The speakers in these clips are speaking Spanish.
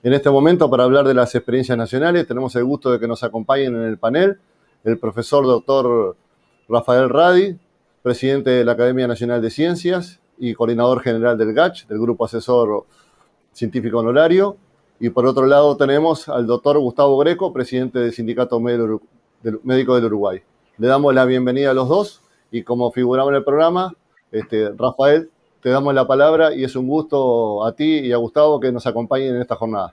En este momento, para hablar de las experiencias nacionales, tenemos el gusto de que nos acompañen en el panel el profesor doctor Rafael Radi, presidente de la Academia Nacional de Ciencias y coordinador general del GACH, del Grupo Asesor Científico Honorario. Y por otro lado tenemos al doctor Gustavo Greco, presidente del Sindicato Médico del Uruguay. Le damos la bienvenida a los dos y como figuramos en el programa, Rafael, te damos la palabra y es un gusto a ti y a Gustavo que nos acompañen en esta jornada.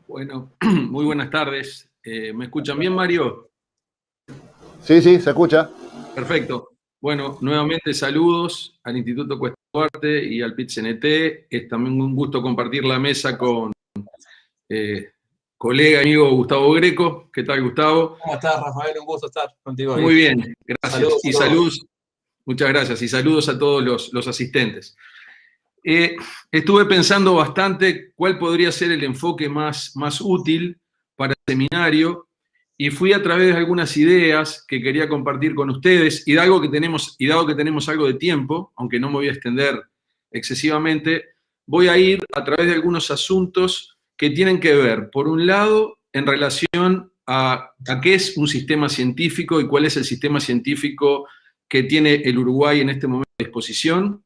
Bueno, muy buenas tardes. ¿Me escuchan bien, Mario? Sí, se escucha. Perfecto. Bueno, nuevamente saludos al Instituto Cuesta Duarte y al PIT-CNT. Es también un gusto compartir la mesa con colega y amigo Gustavo Greco. ¿Qué tal, Gustavo? ¿Cómo estás, Rafael? Un gusto estar contigo. Muy bien, gracias. Saludos. Muchas gracias y saludos a todos los asistentes. Estuve pensando bastante cuál podría ser el enfoque más útil para el seminario y fui a través de algunas ideas que quería compartir con ustedes y dado que tenemos algo de tiempo, aunque no me voy a extender excesivamente, voy a ir a través de algunos asuntos que tienen que ver, por un lado, en relación a qué es un sistema científico y cuál es el sistema científico que tiene el Uruguay en este momento a disposición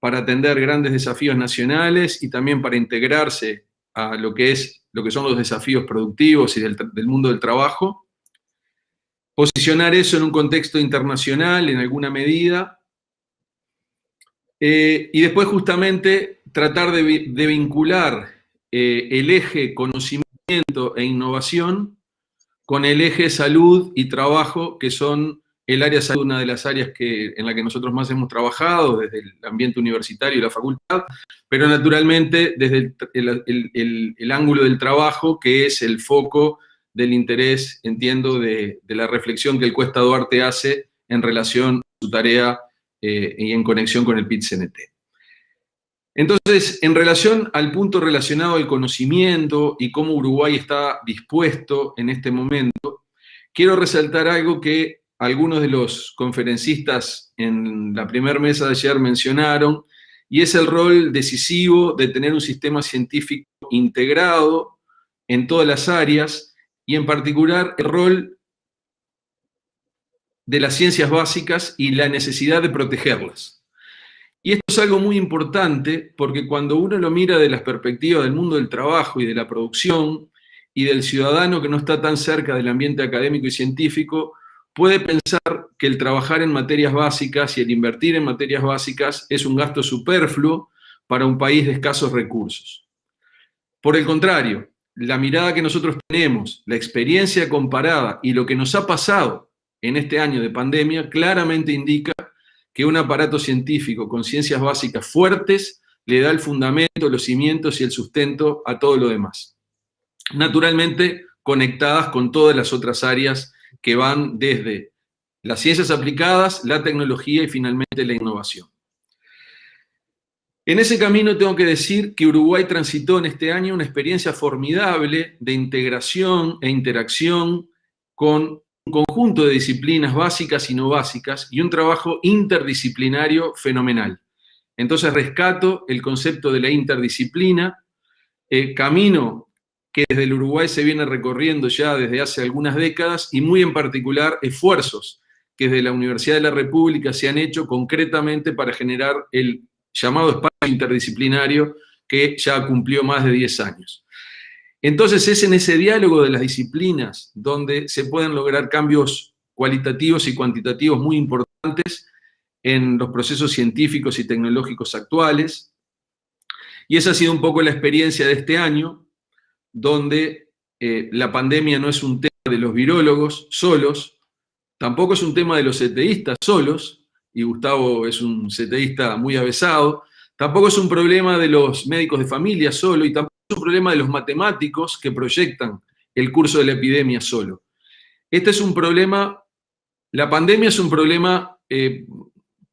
para atender grandes desafíos nacionales y también para integrarse a lo que son los desafíos productivos y del mundo del trabajo. Posicionar eso en un contexto internacional en alguna medida. Y después justamente tratar de vincular el eje conocimiento e innovación con el eje salud y trabajo, que son el área de salud, una de las áreas en la que nosotros más hemos trabajado, desde el ambiente universitario y la facultad, pero naturalmente desde el ángulo del trabajo, que es el foco del interés, entiendo, de la reflexión que el Cuesta Duarte hace en relación a su tarea y en conexión con el PIT-CNT. Entonces, en relación al punto relacionado al conocimiento y cómo Uruguay está dispuesto en este momento, quiero resaltar algo que algunos de los conferencistas en la primera mesa de ayer mencionaron, y es el rol decisivo de tener un sistema científico integrado en todas las áreas, y en particular el rol de las ciencias básicas y la necesidad de protegerlas. Y esto es algo muy importante porque cuando uno lo mira de las perspectivas del mundo del trabajo y de la producción y del ciudadano que no está tan cerca del ambiente académico y científico, puede pensar que el trabajar en materias básicas y el invertir en materias básicas es un gasto superfluo para un país de escasos recursos. Por el contrario, la mirada que nosotros tenemos, la experiencia comparada y lo que nos ha pasado en este año de pandemia claramente indica que un aparato científico con ciencias básicas fuertes le da el fundamento, los cimientos y el sustento a todo lo demás. Naturalmente, conectadas con todas las otras áreas que van desde las ciencias aplicadas, la tecnología y finalmente la innovación. En ese camino tengo que decir que Uruguay transitó en este año una experiencia formidable de integración e interacción con un conjunto de disciplinas básicas y no básicas y un trabajo interdisciplinario fenomenal. Entonces rescato el concepto de la interdisciplina, camino que desde el Uruguay se viene recorriendo ya desde hace algunas décadas y muy en particular esfuerzos que desde la Universidad de la República se han hecho concretamente para generar el llamado espacio interdisciplinario que ya cumplió más de 10 años. Entonces es en ese diálogo de las disciplinas donde se pueden lograr cambios cualitativos y cuantitativos muy importantes en los procesos científicos y tecnológicos actuales. Y esa ha sido un poco la experiencia de este año, donde la pandemia no es un tema de los virólogos solos, tampoco es un tema de los CTIstas solos, y Gustavo es un CTIsta muy avesado, tampoco es un problema de los médicos de familia solo, y tampoco es un problema de los matemáticos que proyectan el curso de la epidemia solo. Este es un problema, la pandemia es un problema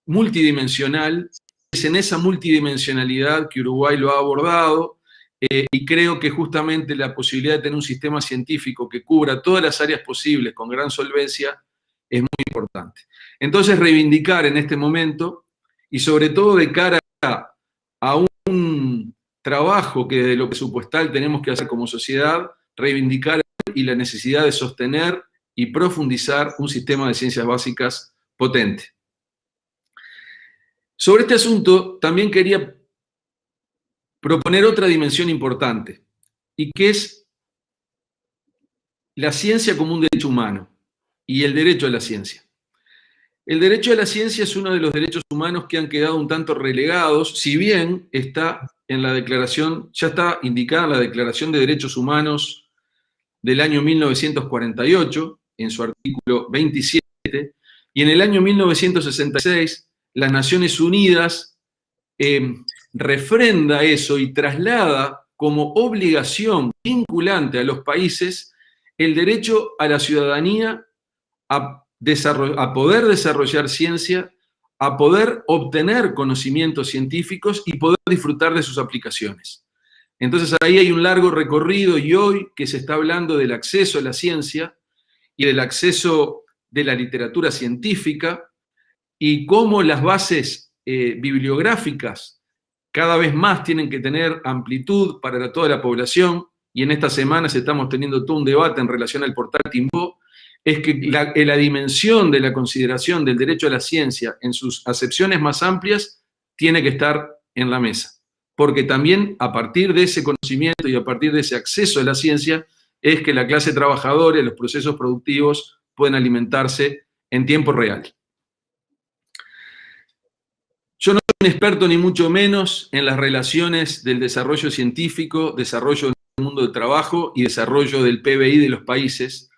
multidimensional, es en esa multidimensionalidad que Uruguay lo ha abordado, y creo que justamente la posibilidad de tener un sistema científico que cubra todas las áreas posibles con gran solvencia es muy importante. Entonces, reivindicar en este momento, y sobre todo de cara a un trabajo que desde lo presupuestal tenemos que hacer como sociedad, reivindicar y la necesidad de sostener y profundizar un sistema de ciencias básicas potente. Sobre este asunto también quería proponer otra dimensión importante, y que es la ciencia como un derecho humano y el derecho a la ciencia. El derecho a la ciencia es uno de los derechos humanos que han quedado un tanto relegados, si bien está en la declaración, ya está indicada en la Declaración de Derechos Humanos del año 1948, en su artículo 27, y en el año 1966 las Naciones Unidas refrenda eso y traslada como obligación vinculante a los países el derecho a la ciudadanía a poder desarrollar ciencia, a poder obtener conocimientos científicos y poder disfrutar de sus aplicaciones. Entonces ahí hay un largo recorrido, y hoy que se está hablando del acceso a la ciencia y del acceso de la literatura científica y cómo las bases bibliográficas cada vez más tienen que tener amplitud para toda la población, y en estas semanas estamos teniendo todo un debate en relación al portal Timbó, es que la dimensión de la consideración del derecho a la ciencia en sus acepciones más amplias tiene que estar en la mesa, porque también a partir de ese conocimiento y a partir de ese acceso a la ciencia es que la clase trabajadora y los procesos productivos pueden alimentarse en tiempo real. Yo no soy un experto ni mucho menos en las relaciones del desarrollo científico, desarrollo del mundo del trabajo y desarrollo del PBI de los países,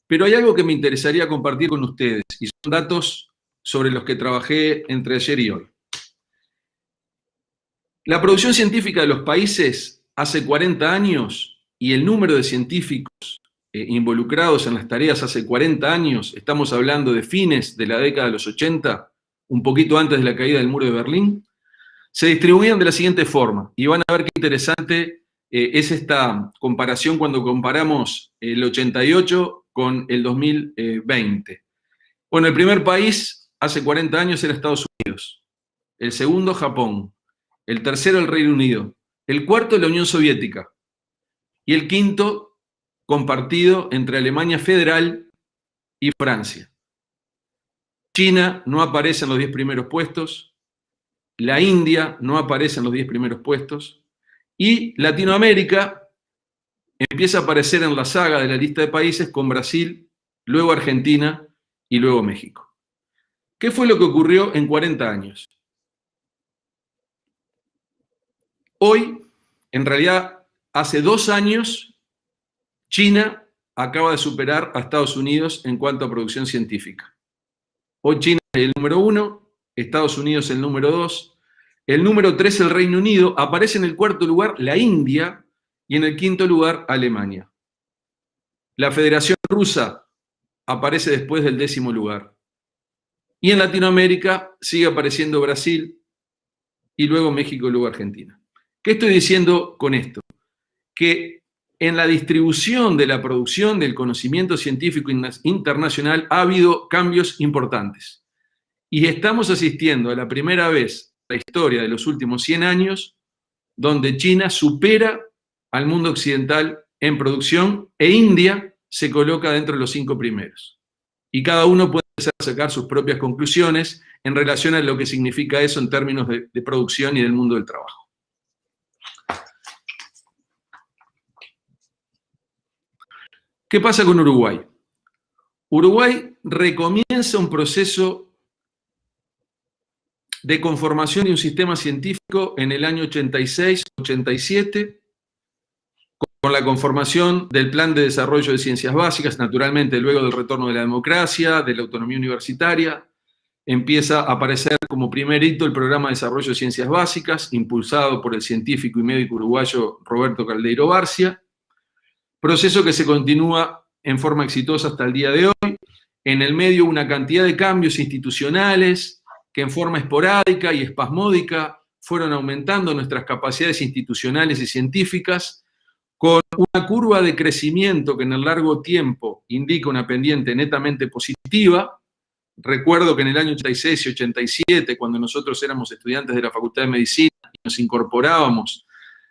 pero hay algo que me interesaría compartir con ustedes, y son datos sobre los que trabajé entre ayer y hoy. La producción científica de los países hace 40 años y el número de científicos involucrados en las tareas hace 40 años, estamos hablando de fines de la década de los 80, un poquito antes de la caída del muro de Berlín, se distribuían de la siguiente forma, y van a ver qué interesante es esta comparación cuando comparamos el 88 con el 2020. Bueno, el primer país hace 40 años era Estados Unidos, el segundo Japón, el tercero el Reino Unido, el cuarto la Unión Soviética, y el quinto compartido entre Alemania Federal y Francia. China no aparece en los 10 primeros puestos, la India no aparece en los 10 primeros puestos, y Latinoamérica empieza a aparecer en la saga de la lista de países con Brasil, luego Argentina y luego México. ¿Qué fue lo que ocurrió en 40 años? Hoy, en realidad, hace 2 años, China acaba de superar a Estados Unidos en cuanto a producción científica. Hoy China es el número 1, Estados Unidos el número 2, el número 3 el Reino Unido, aparece en el cuarto lugar la India y en el quinto lugar Alemania. La Federación Rusa aparece después del 10º lugar. Y en Latinoamérica sigue apareciendo Brasil y luego México y luego Argentina. ¿Qué estoy diciendo con esto? Que en la distribución de la producción del conocimiento científico internacional ha habido cambios importantes. Y estamos asistiendo a la primera vez en la historia de los últimos 100 años donde China supera al mundo occidental en producción e India se coloca dentro de los 5 primeros. Y cada uno puede sacar sus propias conclusiones en relación a lo que significa eso en términos de producción y del mundo del trabajo. ¿Qué pasa con Uruguay? Uruguay recomienza un proceso de conformación de un sistema científico en el año 86-87, con la conformación del Plan de Desarrollo de Ciencias Básicas, naturalmente luego del retorno de la democracia, de la autonomía universitaria, empieza a aparecer como primer hito el Programa de Desarrollo de Ciencias Básicas, impulsado por el científico y médico uruguayo Roberto Caldeiro Barcia, proceso que se continúa en forma exitosa hasta el día de hoy. En el medio una cantidad de cambios institucionales que en forma esporádica y espasmódica fueron aumentando nuestras capacidades institucionales y científicas, con una curva de crecimiento que en el largo tiempo indica una pendiente netamente positiva. Recuerdo que en el año 86 y 87, cuando nosotros éramos estudiantes de la Facultad de Medicina y nos incorporábamos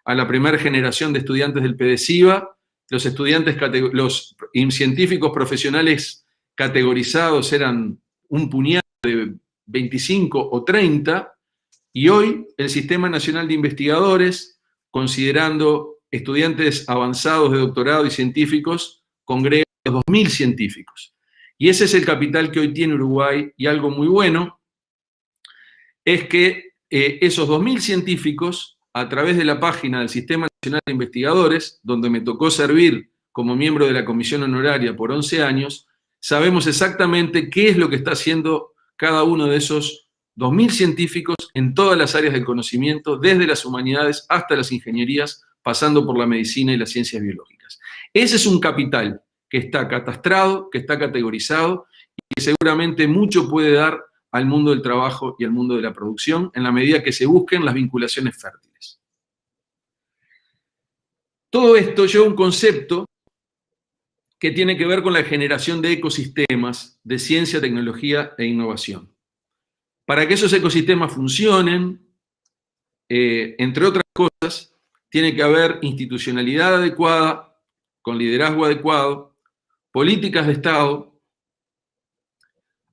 a la primera generación de estudiantes del PDCIVA. Los científicos profesionales categorizados eran un puñado de 25 o 30, y hoy el Sistema Nacional de Investigadores, considerando estudiantes avanzados de doctorado y científicos, congrega a los 2.000 científicos. Y ese es el capital que hoy tiene Uruguay, y algo muy bueno es que esos 2.000 científicos, a través de la página del Sistema Nacional de Investigadores, donde me tocó servir como miembro de la comisión honoraria por 11 años, sabemos exactamente qué es lo que está haciendo cada uno de esos 2.000 científicos en todas las áreas del conocimiento, desde las humanidades hasta las ingenierías, pasando por la medicina y las ciencias biológicas. Ese es un capital que está catastrado, que está categorizado y que seguramente mucho puede dar al mundo del trabajo y al mundo de la producción en la medida que se busquen las vinculaciones fértiles. Todo esto lleva a un concepto que tiene que ver con la generación de ecosistemas de ciencia, tecnología e innovación. Para que esos ecosistemas funcionen, entre otras cosas, tiene que haber institucionalidad adecuada, con liderazgo adecuado, políticas de Estado,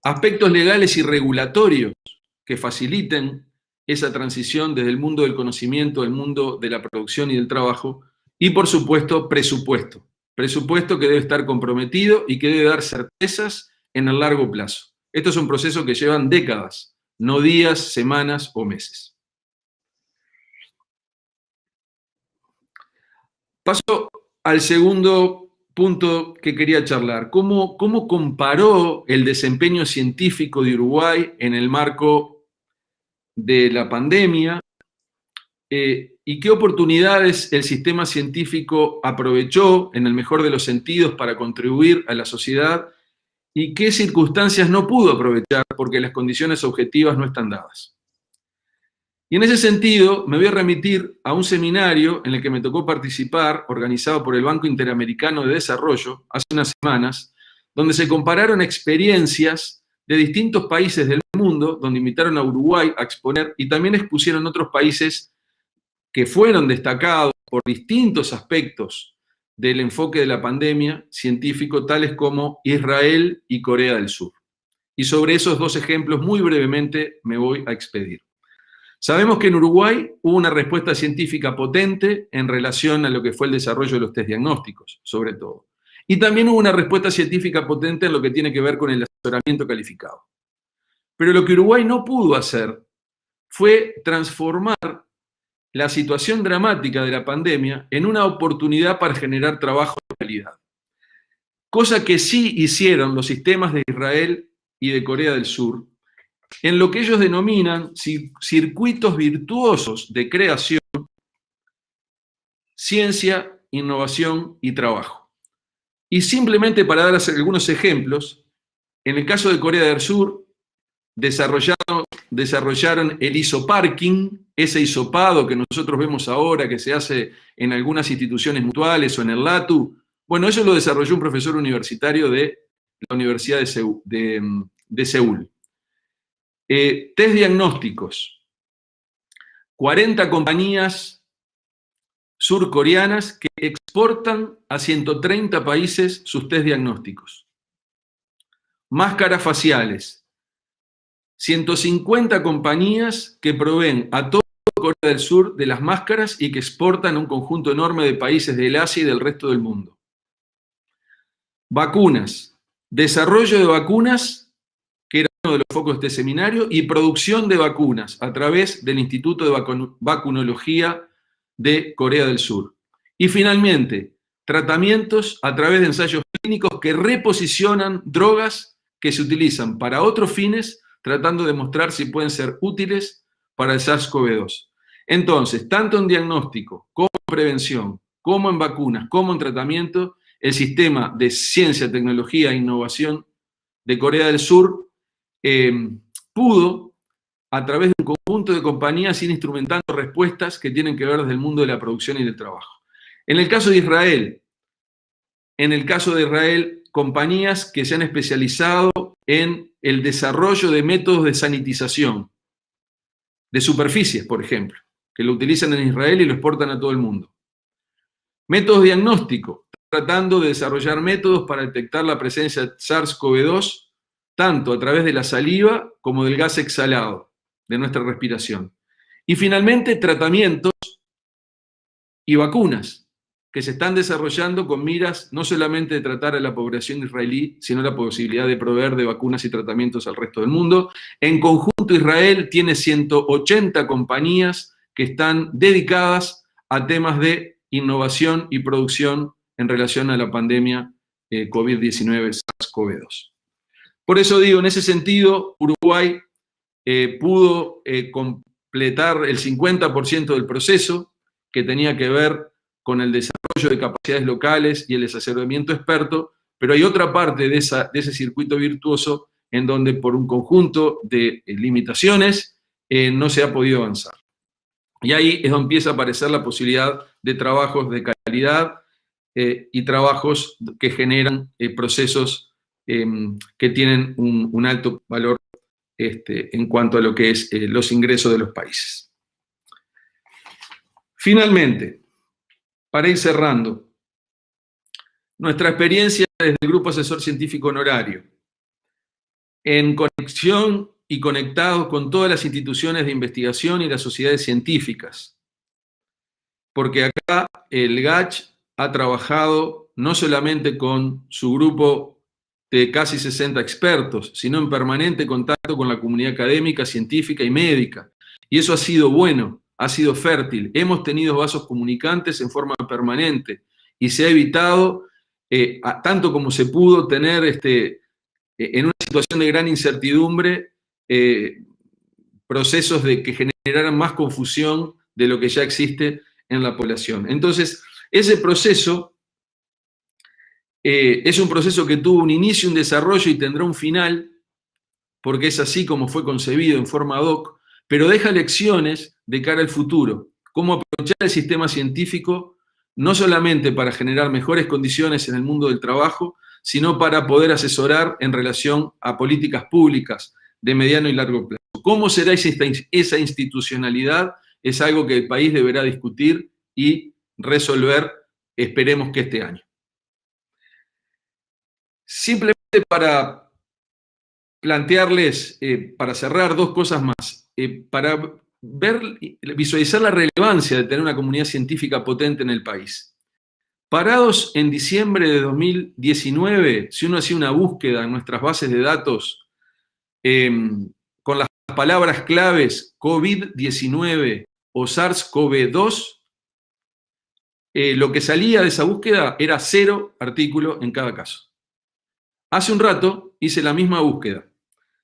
aspectos legales y regulatorios que faciliten esa transición desde el mundo del conocimiento al mundo de la producción y del trabajo, y por supuesto presupuesto. Presupuesto que debe estar comprometido y que debe dar certezas en el largo plazo. Estos son procesos que llevan décadas, no días, semanas o meses. Paso al segundo punto que quería charlar. ¿Cómo comparó el desempeño científico de Uruguay en el marco de la pandemia? ¿Y qué oportunidades el sistema científico aprovechó, en el mejor de los sentidos, para contribuir a la sociedad? ¿Y qué circunstancias no pudo aprovechar porque las condiciones objetivas no están dadas? Y en ese sentido, me voy a remitir a un seminario en el que me tocó participar, organizado por el Banco Interamericano de Desarrollo, hace unas semanas, donde se compararon experiencias de distintos países del mundo, donde invitaron a Uruguay a exponer, y también expusieron otros países que fueron destacados por distintos aspectos del enfoque de la pandemia científico, tales como Israel y Corea del Sur. Y sobre esos dos ejemplos, muy brevemente, me voy a expedir. Sabemos que en Uruguay hubo una respuesta científica potente en relación a lo que fue el desarrollo de los test diagnósticos, sobre todo. Y también hubo una respuesta científica potente en lo que tiene que ver con el asesoramiento calificado. Pero lo que Uruguay no pudo hacer fue transformar la situación dramática de la pandemia en una oportunidad para generar trabajo de calidad. Cosa que sí hicieron los sistemas de Israel y de Corea del Sur, en lo que ellos denominan circuitos virtuosos de creación, ciencia, innovación y trabajo. Y simplemente para dar algunos ejemplos, en el caso de Corea del Sur, desarrollaron el isoparking, ese hisopado que nosotros vemos ahora, que se hace en algunas instituciones mutuales o en el LATU. Bueno, eso lo desarrolló un profesor universitario de la Universidad de Seúl. Test diagnósticos. 40 compañías surcoreanas que exportan a 130 países sus test diagnósticos. Máscaras faciales. 150 compañías que proveen a toda Corea del Sur de las máscaras y que exportan a un conjunto enorme de países del Asia y del resto del mundo. Vacunas. Desarrollo de vacunas, que era uno de los focos de este seminario, y producción de vacunas a través del Instituto de Vacunología de Corea del Sur. Y finalmente, tratamientos a través de ensayos clínicos que reposicionan drogas que se utilizan para otros fines, tratando de mostrar si pueden ser útiles para el SARS-CoV-2. Entonces, tanto en diagnóstico, como en prevención, como en vacunas, como en tratamiento, el sistema de ciencia, tecnología e innovación de Corea del Sur pudo, a través de un conjunto de compañías, ir instrumentando respuestas que tienen que ver desde el mundo de la producción y del trabajo. En el caso de Israel, compañías que se han especializado en el desarrollo de métodos de sanitización, de superficies, por ejemplo. que lo utilizan en Israel y lo exportan a todo el mundo. Métodos diagnósticos, tratando de desarrollar métodos para detectar la presencia de SARS-CoV-2, tanto a través de la saliva como del gas exhalado de nuestra respiración. Y finalmente, tratamientos y vacunas que se están desarrollando con miras no solamente de tratar a la población israelí, sino la posibilidad de proveer de vacunas y tratamientos al resto del mundo. En conjunto, Israel tiene 180 compañías que están dedicadas a temas de innovación y producción en relación a la pandemia COVID-19 SARS-CoV-2. Por eso digo, en ese sentido, Uruguay pudo completar el 50% del proceso que tenía que ver con el desarrollo de capacidades locales y el asesoramiento experto, pero hay otra parte de ese circuito virtuoso en donde por un conjunto de limitaciones no se ha podido avanzar. Y ahí es donde empieza a aparecer la posibilidad de trabajos de calidad y trabajos que generan procesos que tienen un alto valor en cuanto a lo que es los ingresos de los países. Finalmente, para ir cerrando, nuestra experiencia desde el Grupo Asesor Científico Honorario, en conexión y conectados con todas las instituciones de investigación y las sociedades científicas, porque acá el GACH ha trabajado no solamente con su grupo de casi 60 expertos, sino en permanente contacto con la comunidad académica, científica y médica. Y eso ha sido bueno, ha sido fértil. Hemos tenido vasos comunicantes en forma permanente y se ha evitado, tanto como se pudo, tener en una situación de gran incertidumbre procesos que generaran más confusión de lo que ya existe en la población. Entonces, ese proceso es un proceso que tuvo un inicio, un desarrollo y tendrá un final, porque es así como fue concebido en forma ad hoc, pero deja lecciones de cara al futuro. Cómo aprovechar el sistema científico no solamente para generar mejores condiciones en el mundo del trabajo, sino para poder asesorar en relación a políticas públicas de mediano y largo plazo. ¿Cómo será esa institucionalidad? Es algo que el país deberá discutir y resolver, esperemos que este año. Simplemente para plantearles, para cerrar, dos cosas más. Para visualizar la relevancia de tener una comunidad científica potente en el país. Parados en diciembre de 2019, si uno hacía una búsqueda en nuestras bases de datos con las palabras claves COVID-19 o SARS-CoV-2, lo que salía de esa búsqueda era 0 artículo en cada caso. Hace un rato hice la misma búsqueda.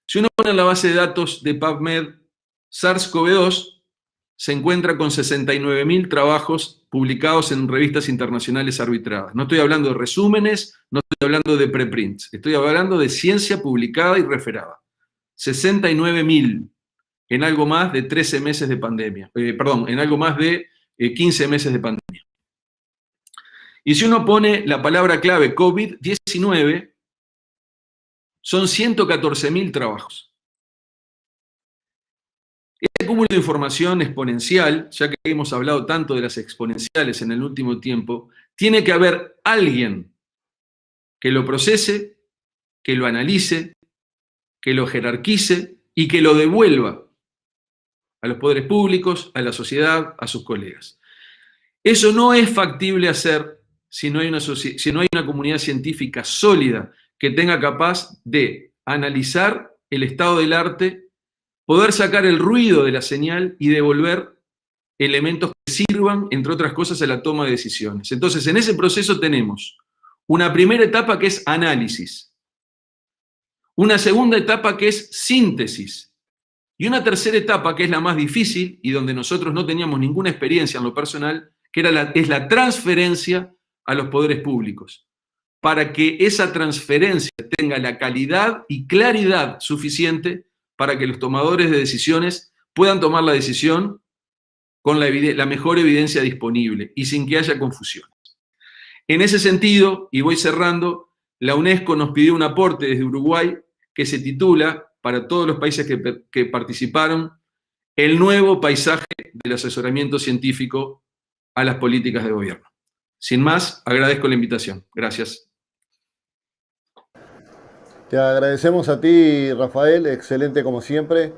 Si uno pone en la base de datos de PubMed SARS-CoV-2, se encuentra con 69.000 trabajos publicados en revistas internacionales arbitradas. No estoy hablando de resúmenes, no estoy hablando de preprints, estoy hablando de ciencia publicada y referada. 69.000 en algo más de 13 meses de pandemia. En algo más de 15 meses de pandemia. Y si uno pone la palabra clave COVID-19, son 114.000 trabajos. Este cúmulo de información exponencial, ya que hemos hablado tanto de las exponenciales en el último tiempo, tiene que haber alguien que lo procese, que lo analice, que lo jerarquice y que lo devuelva a los poderes públicos, a la sociedad, a sus colegas. Eso no es factible hacer si no hay una comunidad científica sólida que tenga capaz de analizar el estado del arte, poder sacar el ruido de la señal y devolver elementos que sirvan, entre otras cosas, a la toma de decisiones. Entonces, en ese proceso tenemos una primera etapa que es análisis, una segunda etapa que es síntesis, y una tercera etapa que es la más difícil y donde nosotros no teníamos ninguna experiencia en lo personal, que es la transferencia a los poderes públicos, para que esa transferencia tenga la calidad y claridad suficiente para que los tomadores de decisiones puedan tomar la decisión con la mejor evidencia disponible y sin que haya confusiones. En ese sentido, y voy cerrando, la UNESCO nos pidió un aporte desde Uruguay que se titula, para todos los países que participaron, El nuevo paisaje el asesoramiento científico a las políticas de gobierno. Sin más, agradezco la invitación. Gracias. Te agradecemos a ti, Rafael, excelente como siempre,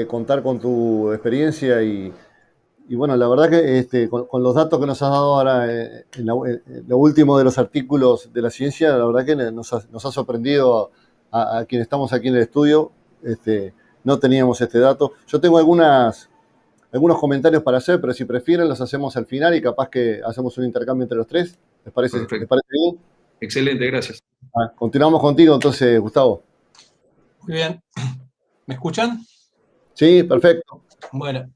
contar con tu experiencia y bueno, la verdad que con los datos que nos has dado ahora en lo último de los artículos de la ciencia, la verdad que nos ha sorprendido a quienes estamos aquí en el estudio. No teníamos este dato. Yo tengo algunos comentarios para hacer, pero si prefieren los hacemos al final y capaz que hacemos un intercambio entre los tres. ¿Les parece bien? Excelente, gracias. Continuamos contigo entonces, Gustavo. Muy bien. ¿Me escuchan? Sí, perfecto. Bueno,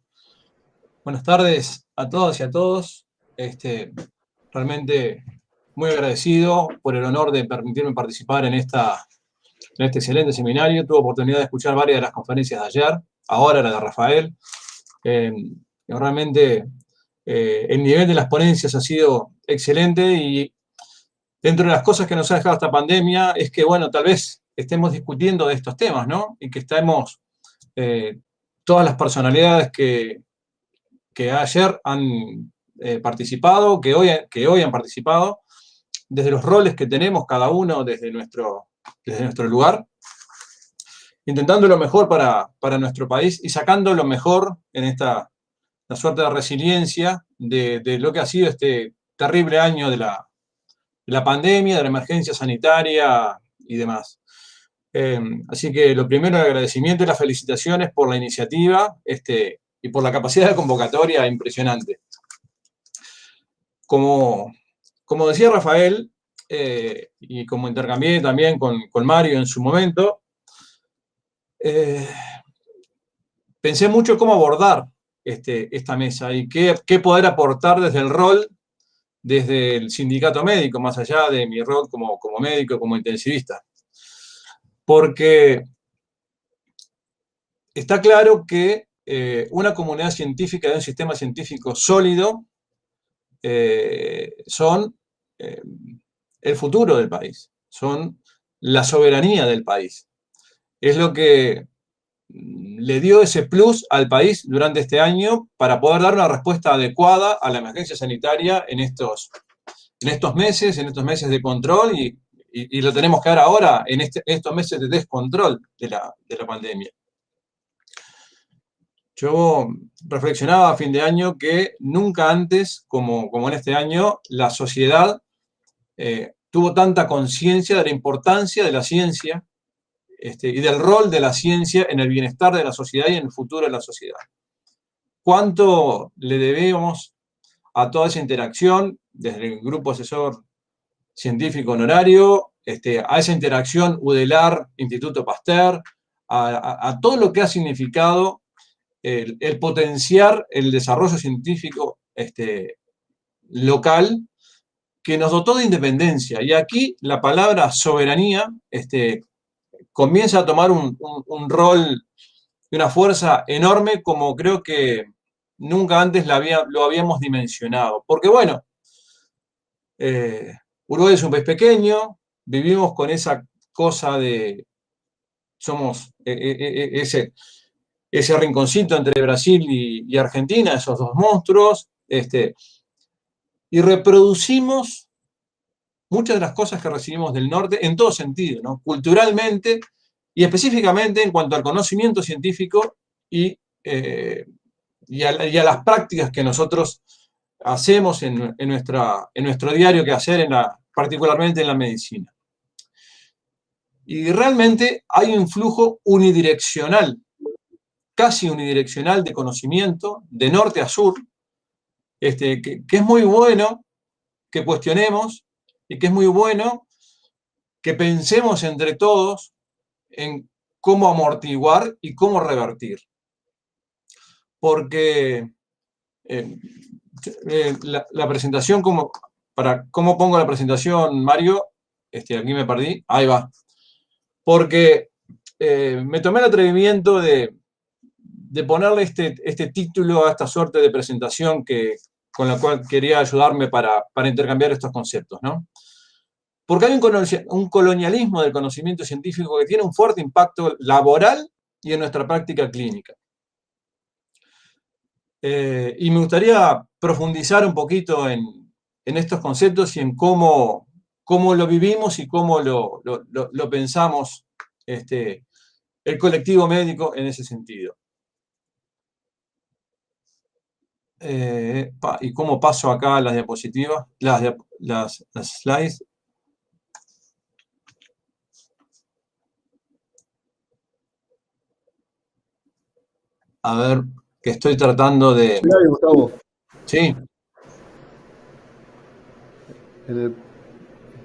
buenas tardes a todas y a todos. Realmente muy agradecido por el honor de permitirme participar en este excelente seminario. Tuve oportunidad de escuchar varias de las conferencias de ayer, ahora la de Rafael. Realmente el nivel de las ponencias ha sido excelente y dentro de las cosas que nos ha dejado esta pandemia es que, bueno, tal vez estemos discutiendo de estos temas, ¿no? Y que estemos todas las personalidades que ayer han participado, que hoy han participado, desde los roles que tenemos cada uno desde nuestro lugar, intentando lo mejor para nuestro país y sacando lo mejor en la suerte de resiliencia de lo que ha sido este terrible año de la pandemia, de la emergencia sanitaria y demás. Así que lo primero, el agradecimiento y las felicitaciones por la iniciativa y por la capacidad de convocatoria impresionante. Como decía Rafael, y como intercambié también con Mario en su momento, pensé mucho cómo abordar esta mesa y qué poder aportar desde el rol, desde el sindicato médico, más allá de mi rol como médico, como intensivista. Porque está claro que una comunidad científica y un sistema científico sólido son el futuro del país, son la soberanía del país. Es lo que le dio ese plus al país durante este año para poder dar una respuesta adecuada a la emergencia sanitaria en estos meses de control y lo tenemos que dar ahora en estos meses de descontrol de la pandemia. Yo reflexionaba a fin de año que nunca antes, como en este año, la sociedad tuvo tanta conciencia de la importancia de la ciencia y del rol de la ciencia en el bienestar de la sociedad y en el futuro de la sociedad. ¿Cuánto le debemos a toda esa interacción, desde el grupo asesor científico honorario, a esa interacción UDELAR, Instituto Pasteur, a todo lo que ha significado el potenciar el desarrollo científico local que nos dotó de independencia? Y aquí la palabra soberanía comienza a tomar un rol y una fuerza enorme como creo que nunca antes lo habíamos dimensionado. Porque bueno, Uruguay es un país pequeño, vivimos con esa cosa de somos ese rinconcito entre Brasil y Argentina, esos dos monstruos, y reproducimos muchas de las cosas que recibimos del norte en todo sentido, ¿no? Culturalmente y específicamente en cuanto al conocimiento científico y a las prácticas que nosotros hacemos en nuestro diario quehacer, particularmente en la medicina. Y realmente hay un flujo unidireccional, casi unidireccional de conocimiento, de norte a sur, que es muy bueno que cuestionemos y que es muy bueno que pensemos entre todos en cómo amortiguar y cómo revertir. Porque la presentación, ¿cómo pongo la presentación, Mario? Aquí me perdí, ahí va. Porque me tomé el atrevimiento de ponerle este título a esta suerte de presentación con la cual quería ayudarme para intercambiar estos conceptos, ¿no? Porque hay un colonialismo del conocimiento científico que tiene un fuerte impacto laboral y en nuestra práctica clínica. Y me gustaría profundizar un poquito en estos conceptos y en cómo lo vivimos y cómo lo pensamos el colectivo médico en ese sentido. Y cómo paso acá las diapositivas, las slides. A ver, que estoy tratando de... Mira, Gustavo, Sí,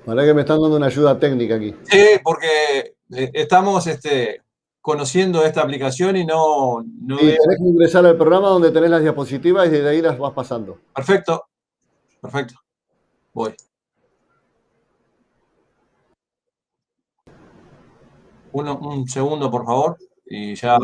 para que me están dando una ayuda técnica aquí. sí, porque estamos conociendo esta aplicación y no Sí, veo... tenés que ingresar al programa donde tenés las diapositivas y desde ahí las vas pasando. Perfecto, perfecto. Voy. Un segundo, por favor, y ya...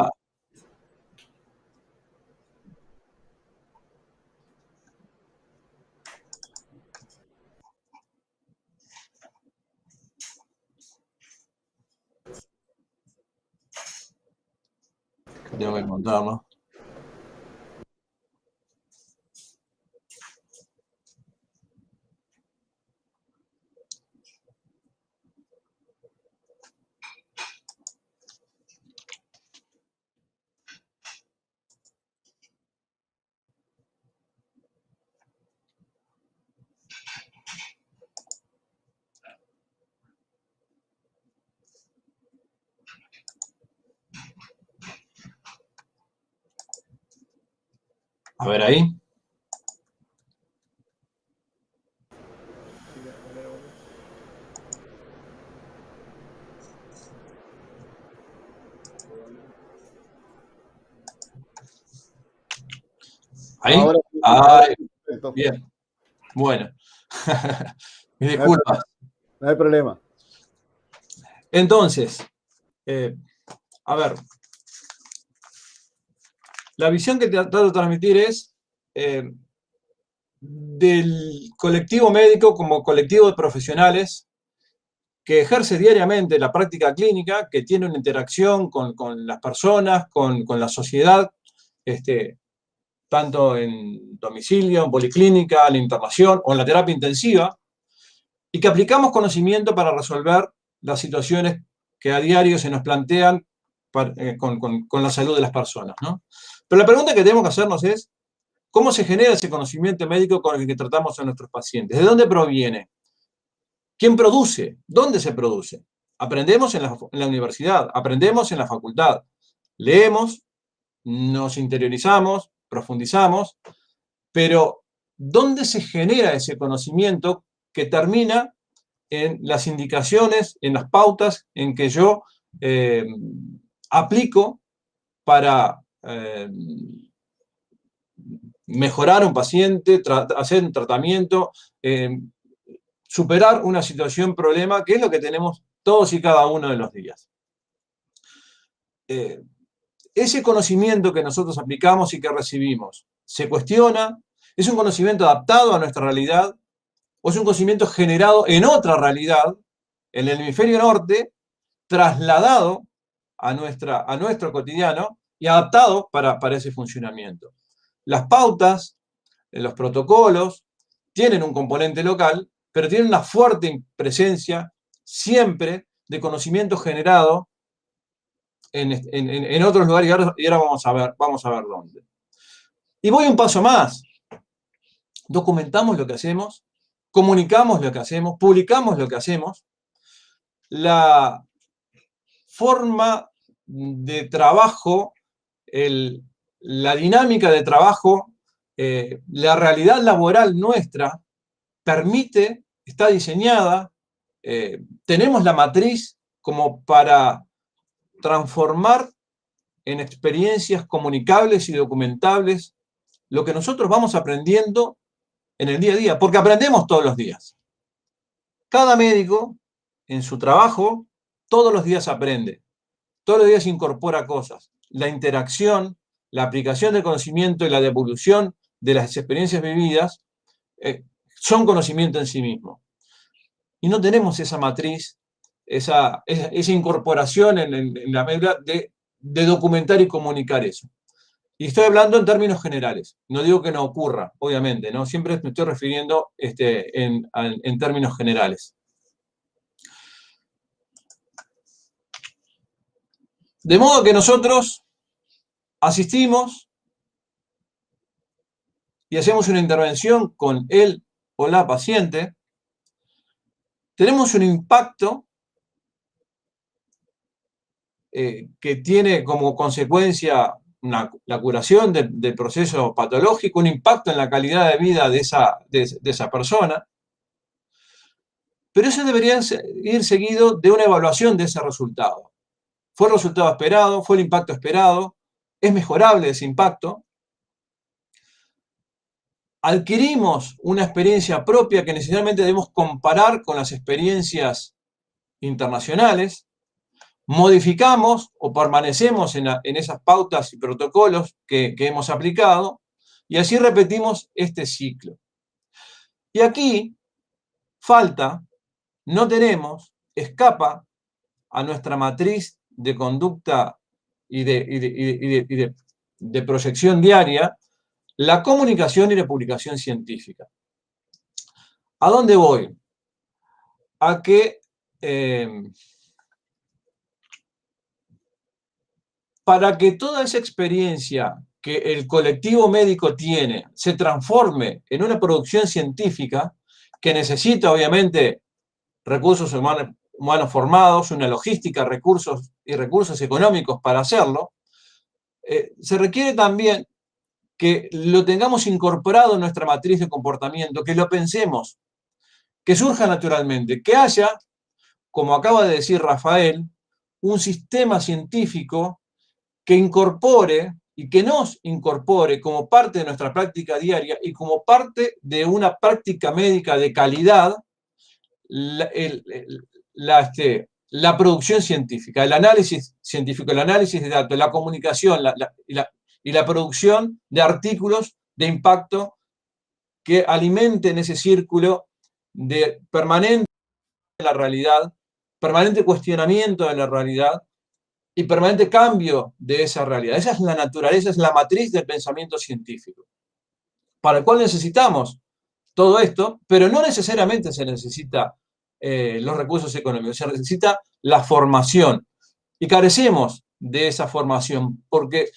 Tengo que encontrarlo. A ver ahí. ¿Ahí? Ahora sí, Ay, perfecto. bien. Bueno. Mis No hay disculpas. No hay problema. Entonces, a ver, la visión que trato de transmitir es del colectivo médico como colectivo de profesionales que ejerce diariamente la práctica clínica, que tiene una interacción con las personas, con la sociedad, tanto en domicilio, en policlínica, en la internación o en la terapia intensiva, y que aplicamos conocimiento para resolver las situaciones que a diario se nos plantean con la salud de las personas, ¿no? Pero la pregunta que tenemos que hacernos es, ¿cómo se genera ese conocimiento médico con el que tratamos a nuestros pacientes? ¿De dónde proviene? ¿Quién produce? ¿Dónde se produce? Aprendemos en la universidad, aprendemos en la facultad, leemos, nos interiorizamos, profundizamos, pero ¿dónde se genera ese conocimiento que termina en las indicaciones, en las pautas en que yo aplico para mejorar a un paciente, hacer un tratamiento, superar una situación, problema, que es lo que tenemos todos y cada uno de los días? Ese conocimiento que nosotros aplicamos y que recibimos, ¿se cuestiona? ¿Es un conocimiento adaptado a nuestra realidad? ¿O es un conocimiento generado en otra realidad, en el hemisferio norte, trasladado a nuestro cotidiano y adaptado para ese funcionamiento? Las pautas, los protocolos, tienen un componente local, pero tienen una fuerte presencia siempre de conocimiento generado en otros lugares, y ahora vamos a ver dónde. Y voy un paso más. Documentamos lo que hacemos, comunicamos lo que hacemos, publicamos lo que hacemos. La forma de trabajo, la dinámica de trabajo, la realidad laboral nuestra permite, está diseñada, tenemos la matriz como para transformar en experiencias comunicables y documentables lo que nosotros vamos aprendiendo en el día a día, porque aprendemos todos los días. Cada médico, en su trabajo, todos los días aprende, todos los días incorpora cosas. La interacción, la aplicación del conocimiento y la devolución de las experiencias vividas son conocimiento en sí mismo. Y no tenemos esa matriz, esa incorporación en la medida de documentar y comunicar eso. Y estoy hablando en términos generales. No digo que no ocurra, obviamente, ¿no? Siempre me estoy refiriendo en términos generales. De modo que nosotros asistimos y hacemos una intervención con él o la paciente, tenemos un impacto que tiene como consecuencia la curación del proceso patológico, un impacto en la calidad de vida de esa persona, pero eso debería ir seguido de una evaluación de ese resultado. ¿Fue el resultado esperado? ¿Fue el impacto esperado? ¿Es mejorable ese impacto? Adquirimos una experiencia propia que necesariamente debemos comparar con las experiencias internacionales, modificamos o permanecemos en esas pautas y protocolos que hemos aplicado, y así repetimos este ciclo. Y aquí falta, no tenemos, escapa a nuestra matriz de conducta y de proyección diaria, la comunicación y la publicación científica. ¿A dónde voy? A que para que toda esa experiencia que el colectivo médico tiene se transforme en una producción científica que necesita, obviamente, recursos humanos formados, una logística, recursos económicos para hacerlo, se requiere también que lo tengamos incorporado en nuestra matriz de comportamiento, que lo pensemos, que surja naturalmente, que haya, como acaba de decir Rafael, un sistema científico que incorpore y que nos incorpore como parte de nuestra práctica diaria y como parte de una práctica médica de calidad la producción científica, el análisis científico, el análisis de datos, la comunicación y la producción de artículos de impacto que alimenten ese círculo de permanente de la realidad, permanente cuestionamiento de la realidad y permanente cambio de esa realidad. Esa es la naturaleza, es la matriz del pensamiento científico, para el cual necesitamos todo esto, pero no necesariamente se necesita los recursos económicos, se necesita la formación. Y carecemos de esa formación, porque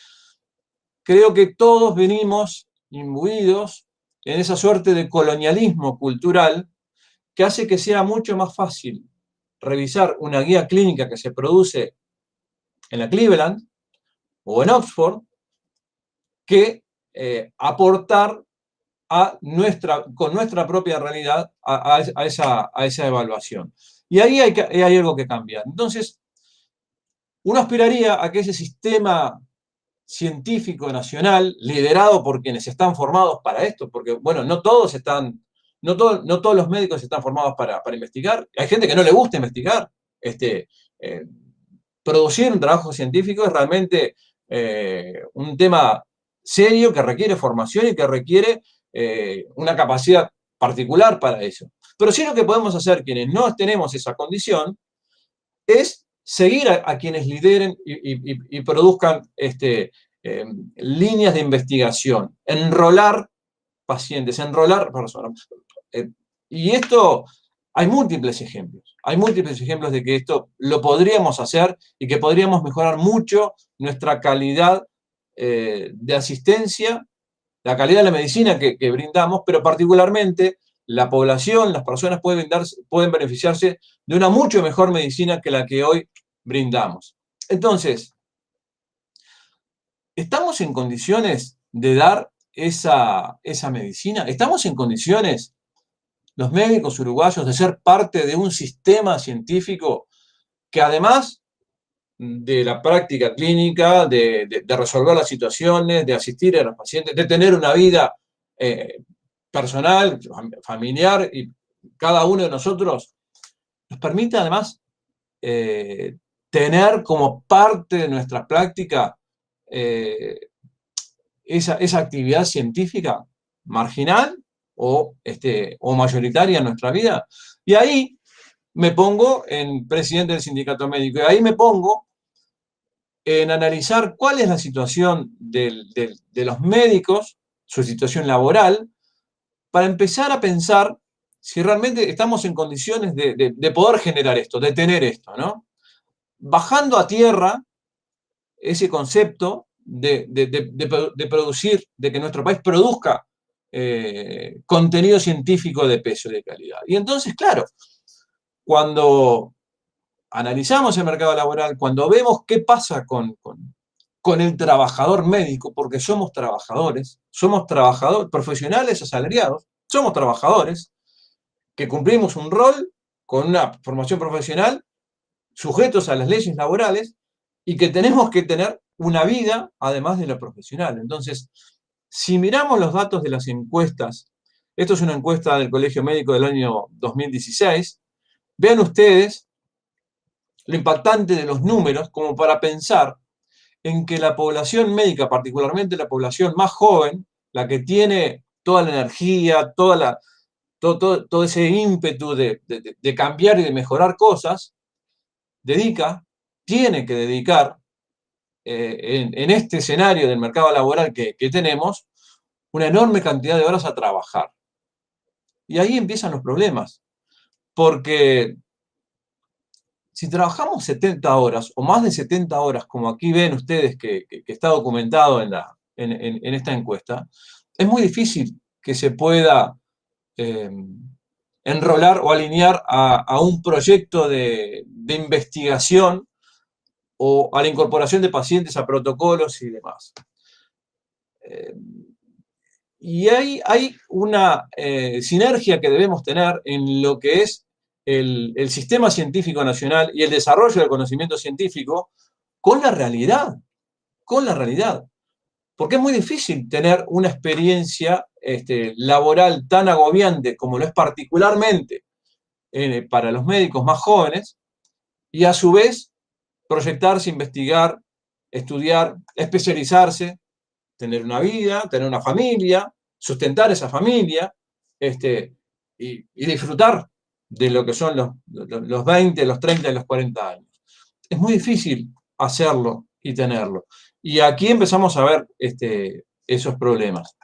creo que todos venimos imbuidos en esa suerte de colonialismo cultural que hace que sea mucho más fácil revisar una guía clínica que se produce en la Cleveland o en Oxford que aportar con nuestra propia realidad a esa evaluación. Y ahí hay algo que cambiar. Entonces, uno aspiraría a que ese sistema científico nacional, liderado por quienes están formados para esto, porque, bueno, no todos los médicos están formados para investigar. Hay gente que no le gusta investigar. Producir un trabajo científico es realmente un tema serio que requiere formación y que requiere una capacidad particular para eso. Pero sí lo que podemos hacer quienes no tenemos esa condición es seguir a quienes lideren y produzcan líneas de investigación, enrolar pacientes, enrolar personas. Y esto, hay múltiples ejemplos de que esto lo podríamos hacer y que podríamos mejorar mucho nuestra calidad de asistencia, la calidad de la medicina que brindamos, pero particularmente la población, las personas pueden beneficiarse de una mucho mejor medicina que la que hoy brindamos. Entonces, ¿estamos en condiciones de dar esa medicina? ¿Estamos en condiciones, los médicos uruguayos, de ser parte de un sistema científico que además de la práctica clínica, de resolver las situaciones, de asistir a los pacientes, de tener una vida personal, familiar, y cada uno de nosotros nos permite además tener como parte de nuestra práctica esa actividad científica marginal o mayoritaria en nuestra vida? Y ahí me pongo en presidente del sindicato médico, y ahí me pongo en analizar cuál es la situación de los médicos, su situación laboral, para empezar a pensar si realmente estamos en condiciones de poder generar esto, de tener esto, ¿no? Bajando a tierra ese concepto de producir, de que nuestro país produzca contenido científico de peso y de calidad. Y entonces, claro, cuando analizamos el mercado laboral, cuando vemos qué pasa con el trabajador médico, porque somos trabajadores profesionales asalariados, somos trabajadores que cumplimos un rol con una formación profesional, sujetos a las leyes laborales, y que tenemos que tener una vida además de la profesional. Entonces, si miramos los datos de las encuestas, esto es una encuesta del Colegio Médico del año 2016, vean ustedes lo impactante de los números como para pensar en que la población médica, particularmente la población más joven, la que tiene toda la energía, todo ese ímpetu de cambiar y de mejorar cosas, tiene que dedicar en este escenario del mercado laboral que tenemos, una enorme cantidad de horas a trabajar. Y ahí empiezan los problemas, porque si trabajamos 70 horas o más de 70 horas, como aquí ven ustedes que está documentado en esta encuesta, es muy difícil que se pueda enrolar o alinear a un proyecto de investigación o a la incorporación de pacientes a protocolos y demás. Y hay una sinergia que debemos tener en lo que es el sistema científico nacional y el desarrollo del conocimiento científico con la realidad, porque es muy difícil tener una experiencia laboral tan agobiante como lo es particularmente para los médicos más jóvenes, y a su vez proyectarse, investigar, estudiar, especializarse, tener una vida, tener una familia, sustentar esa familia, y disfrutar de lo que son los 20, los 30 y los 40 años. Es muy difícil hacerlo y tenerlo. Y aquí empezamos a ver esos problemas.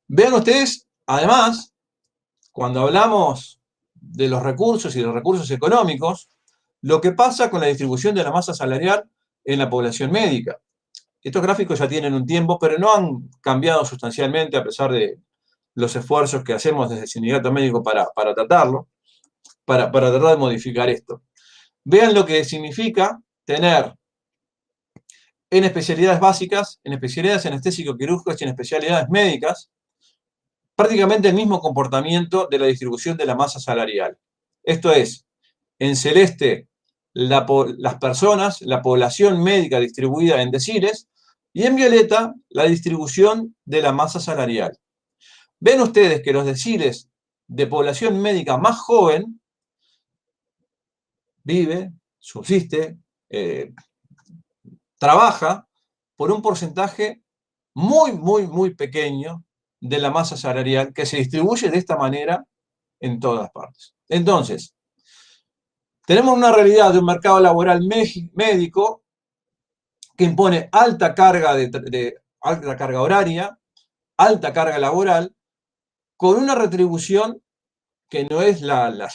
Vean ustedes, además, cuando hablamos de los recursos y de los recursos económicos, lo que pasa con la distribución de la masa salarial en la población médica. Estos gráficos ya tienen un tiempo, pero no han cambiado sustancialmente a pesar de los esfuerzos que hacemos desde el sindicato médico para tratarlo, para tratar de modificar esto. Vean lo que significa tener en especialidades básicas, en especialidades anestésico-quirúrgicas y en especialidades médicas, prácticamente el mismo comportamiento de la distribución de la masa salarial. Esto es, en celeste, las personas, la población médica distribuida en deciles, y en violeta, la distribución de la masa salarial. Ven ustedes que los deciles de población médica más joven vive, subsiste, trabaja por un porcentaje muy, muy, muy pequeño de la masa salarial que se distribuye de esta manera en todas partes. Entonces, tenemos una realidad de un mercado laboral médico que impone alta carga alta carga horaria, alta carga laboral, con una retribución que no es la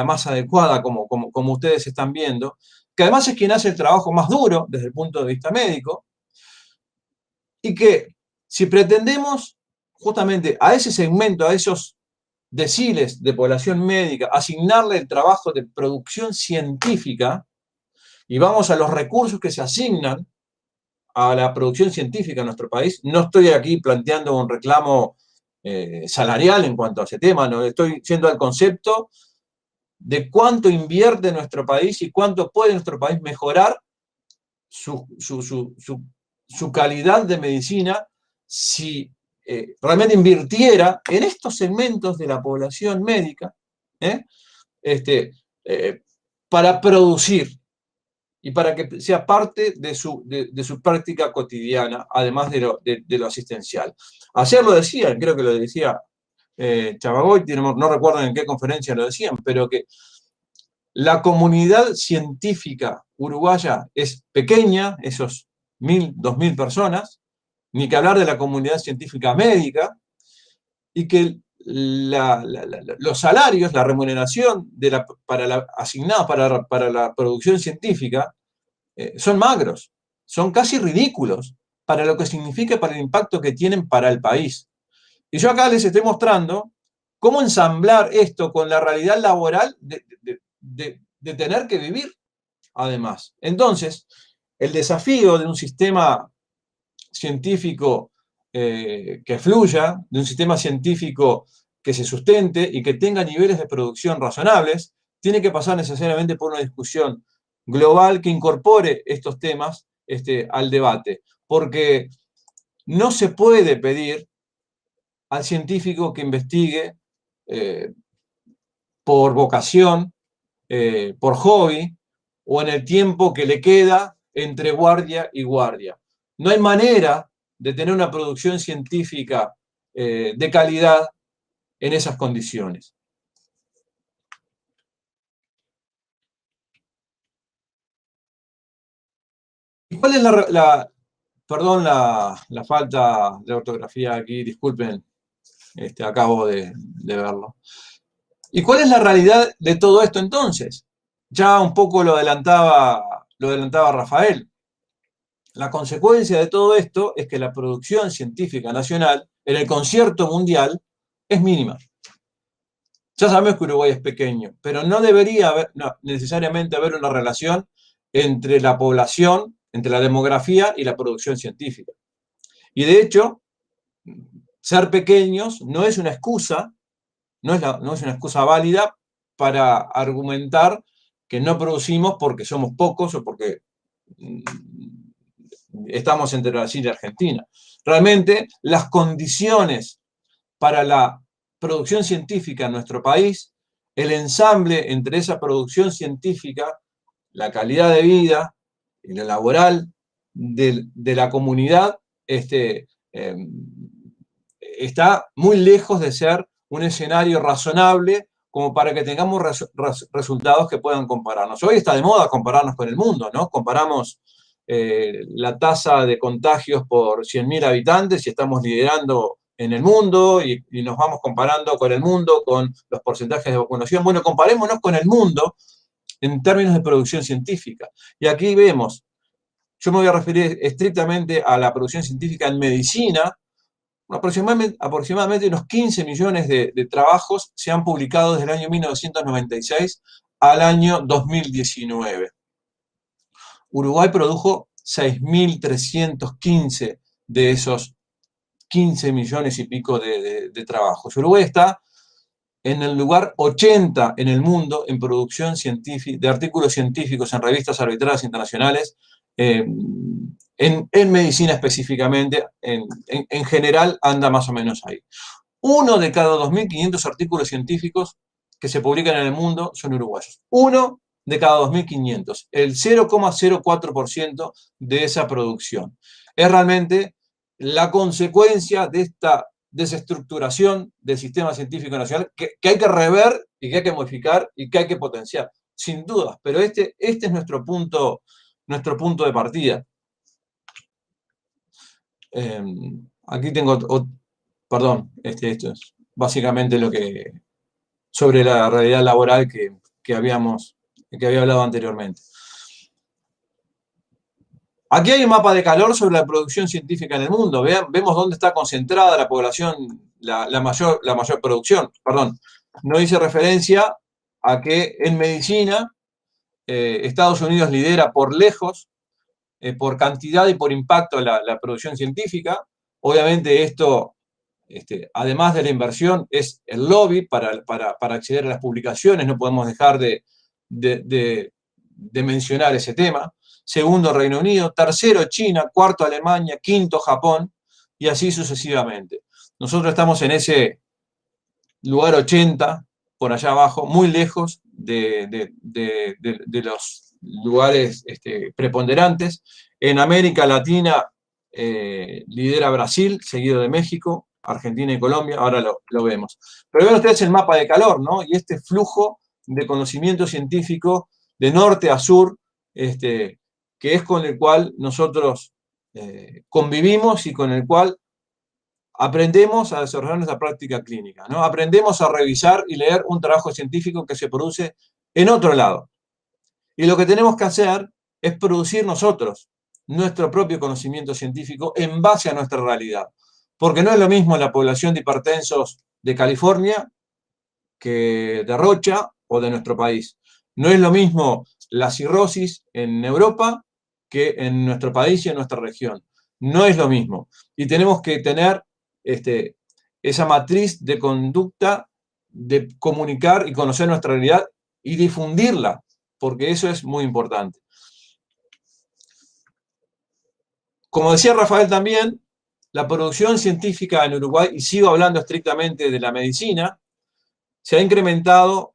más adecuada como ustedes están viendo, que además es quien hace el trabajo más duro desde el punto de vista médico, y que si pretendemos justamente a ese segmento, a esos deciles de población médica, asignarle el trabajo de producción científica, y vamos a los recursos que se asignan a la producción científica en nuestro país, no estoy aquí planteando un reclamo salarial en cuanto a ese tema, no estoy yendo al concepto de cuánto invierte nuestro país y cuánto puede nuestro país mejorar su calidad de medicina si realmente invirtiera en estos segmentos de la población médica para producir y para que sea parte de su práctica cotidiana, además de lo asistencial. Ayer lo decían, creo que lo decía Chavagoiti, no recuerdo en qué conferencia lo decían, pero que la comunidad científica uruguaya es pequeña, esos 1.000, 2.000 personas, ni que hablar de la comunidad científica médica, y que los salarios, la remuneración asignada para la producción científica son magros, son casi ridículos para lo que significa, para el impacto que tienen para el país. Y yo acá les estoy mostrando cómo ensamblar esto con la realidad laboral de tener que vivir, además. Entonces, el desafío de un sistema científico que fluya, de un sistema científico que se sustente y que tenga niveles de producción razonables, tiene que pasar necesariamente por una discusión global que incorpore estos temas al debate. Porque no se puede pedir al científico que investigue por vocación, por hobby, o en el tiempo que le queda entre guardia y guardia. No hay manera de tener una producción científica de calidad en esas condiciones. ¿Y cuál es la falta de ortografía aquí? Disculpen, acabo de verlo. ¿Y cuál es la realidad de todo esto entonces? Ya un poco lo adelantaba Rafael. La consecuencia de todo esto es que la producción científica nacional en el concierto mundial es mínima. Ya sabemos que Uruguay es pequeño, pero no debería necesariamente haber una relación entre la población, entre la demografía y la producción científica. Y de hecho, ser pequeños no es una excusa, no es una excusa válida para argumentar que no producimos porque somos pocos o porque estamos entre Brasil y Argentina. Realmente, las condiciones para la producción científica en nuestro país, el ensamble entre esa producción científica, la calidad de vida y la laboral de la comunidad, está muy lejos de ser un escenario razonable como para que tengamos resultados que puedan compararnos. Hoy está de moda compararnos con el mundo, ¿no? Comparamos la tasa de contagios por 100.000 habitantes y estamos liderando en el mundo y nos vamos comparando con el mundo, con los porcentajes de vacunación. Bueno, comparémonos con el mundo en términos de producción científica. Y aquí vemos, yo me voy a referir estrictamente a la producción científica en medicina. Aproximadamente unos 15 millones de trabajos se han publicado desde el año 1996 al año 2019. Uruguay produjo 6.315 de esos 15 millones y pico de trabajos. Uruguay está en el lugar 80 en el mundo en producción científica, de artículos científicos en revistas arbitradas internacionales, en medicina específicamente, en general anda más o menos ahí. 1 de cada 2.500 artículos científicos que se publican en el mundo son uruguayos. 1 de cada 2.500, el 0,04% de esa producción. Es realmente la consecuencia de esta desestructuración del sistema científico nacional que hay que rever y que hay que modificar y que hay que potenciar, sin dudas, pero este es nuestro punto de partida. Aquí tengo, perdón, esto es básicamente lo que sobre la realidad laboral que había hablado anteriormente. Aquí hay un mapa de calor sobre la producción científica en el mundo. Vemos dónde está concentrada la población, la mayor producción. Perdón, no hice referencia a que en medicina Estados Unidos lidera por lejos, por cantidad y por impacto la producción científica. Obviamente esto, además de la inversión, es el lobby para acceder a las publicaciones. No podemos dejar de mencionar ese tema. Segundo, Reino Unido. Tercero, China. Cuarto, Alemania. Quinto, Japón. Y así sucesivamente. Nosotros estamos en ese lugar 80, por allá abajo, muy lejos de los lugares preponderantes. En América Latina lidera Brasil, seguido de México, Argentina y Colombia. Ahora lo vemos. Pero ven ustedes el mapa de calor, ¿no? Y este flujo de conocimiento científico de norte a sur, que es con el cual nosotros convivimos y con el cual aprendemos a desarrollar nuestra práctica clínica, ¿no? Aprendemos a revisar y leer un trabajo científico que se produce en otro lado. Y lo que tenemos que hacer es producir nosotros nuestro propio conocimiento científico en base a nuestra realidad. Porque no es lo mismo la población de hipertensos de California que de Rocha o de nuestro país. No es lo mismo la cirrosis en Europa que en nuestro país y en nuestra región. No es lo mismo. Y tenemos que tener esa matriz de conducta de comunicar y conocer nuestra realidad y difundirla, porque eso es muy importante. Como decía Rafael también, la producción científica en Uruguay, y sigo hablando estrictamente de la medicina, se ha incrementado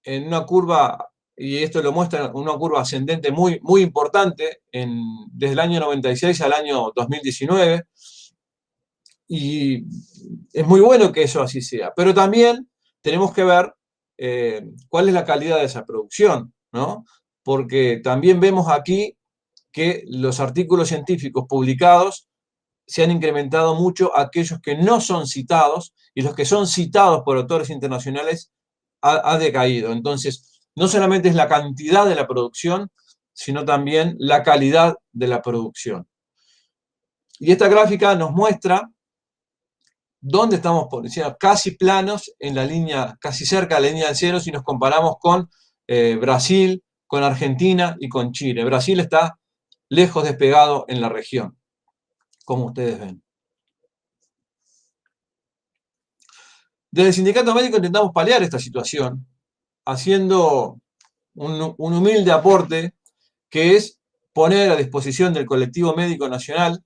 en una curva, y esto lo muestra, una curva ascendente muy, muy importante desde el año 96 al año 2019, y es muy bueno que eso así sea, pero también tenemos que ver cuál es la calidad de esa producción, ¿no? Porque también vemos aquí que los artículos científicos publicados se han incrementado mucho aquellos que no son citados, y los que son citados por autores internacionales ha decaído. Entonces, no solamente es la cantidad de la producción, sino también la calidad de la producción. Y esta gráfica nos muestra dónde estamos posicionados, casi planos en la línea, casi cerca de la línea del cero, si nos comparamos con Brasil, con Argentina y con Chile. Brasil está lejos despegado en la región, como ustedes ven. Desde el Sindicato Médico intentamos paliar esta situación, haciendo un humilde aporte, que es poner a disposición del colectivo médico nacional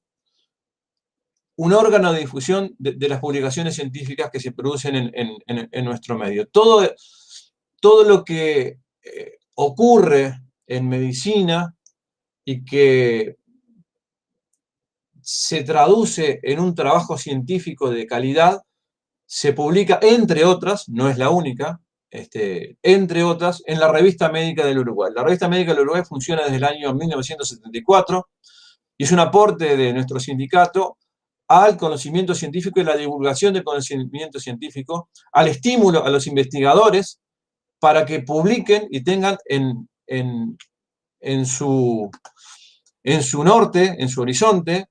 un órgano de difusión de las publicaciones científicas que se producen en nuestro medio. Todo lo que ocurre en medicina y que se traduce en un trabajo científico de calidad, se publica, entre otras, no es la única, entre otras, en la Revista Médica del Uruguay. La Revista Médica del Uruguay funciona desde el año 1974 y es un aporte de nuestro sindicato al conocimiento científico y la divulgación del conocimiento científico, al estímulo a los investigadores para que publiquen y tengan en su norte, en su horizonte,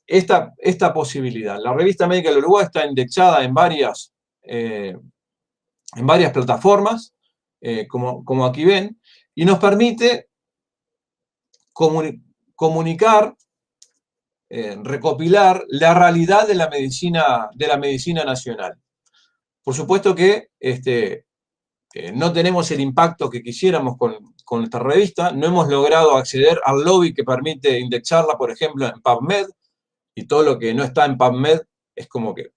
esta posibilidad. La Revista Médica del Uruguay está indexada en varias plataformas, como aquí ven, y nos permite comunicar, recopilar la realidad de la medicina nacional. Por supuesto que no tenemos el impacto que quisiéramos con esta revista, no hemos logrado acceder al lobby que permite indexarla, por ejemplo, en PubMed, y todo lo que no está en PubMed es como que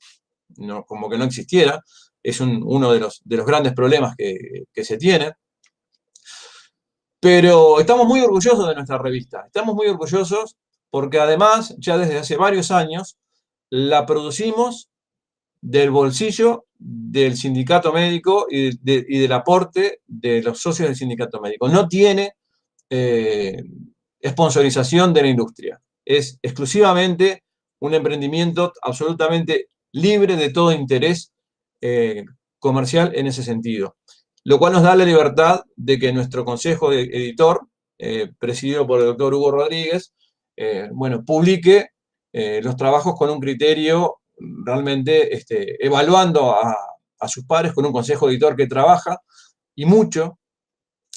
no existiera. Es uno de los grandes problemas que se tiene. Pero estamos muy orgullosos de nuestra revista. Estamos muy orgullosos porque además, ya desde hace varios años, la producimos del bolsillo del sindicato médico y del aporte de los socios del sindicato médico. No tiene sponsorización de la industria. Es exclusivamente un emprendimiento absolutamente libre de todo interés comercial en ese sentido. Lo cual nos da la libertad de que nuestro consejo de editor, presidido por el doctor Hugo Rodríguez, publique los trabajos con un criterio realmente evaluando a sus pares, con un consejo editor que trabaja, y mucho,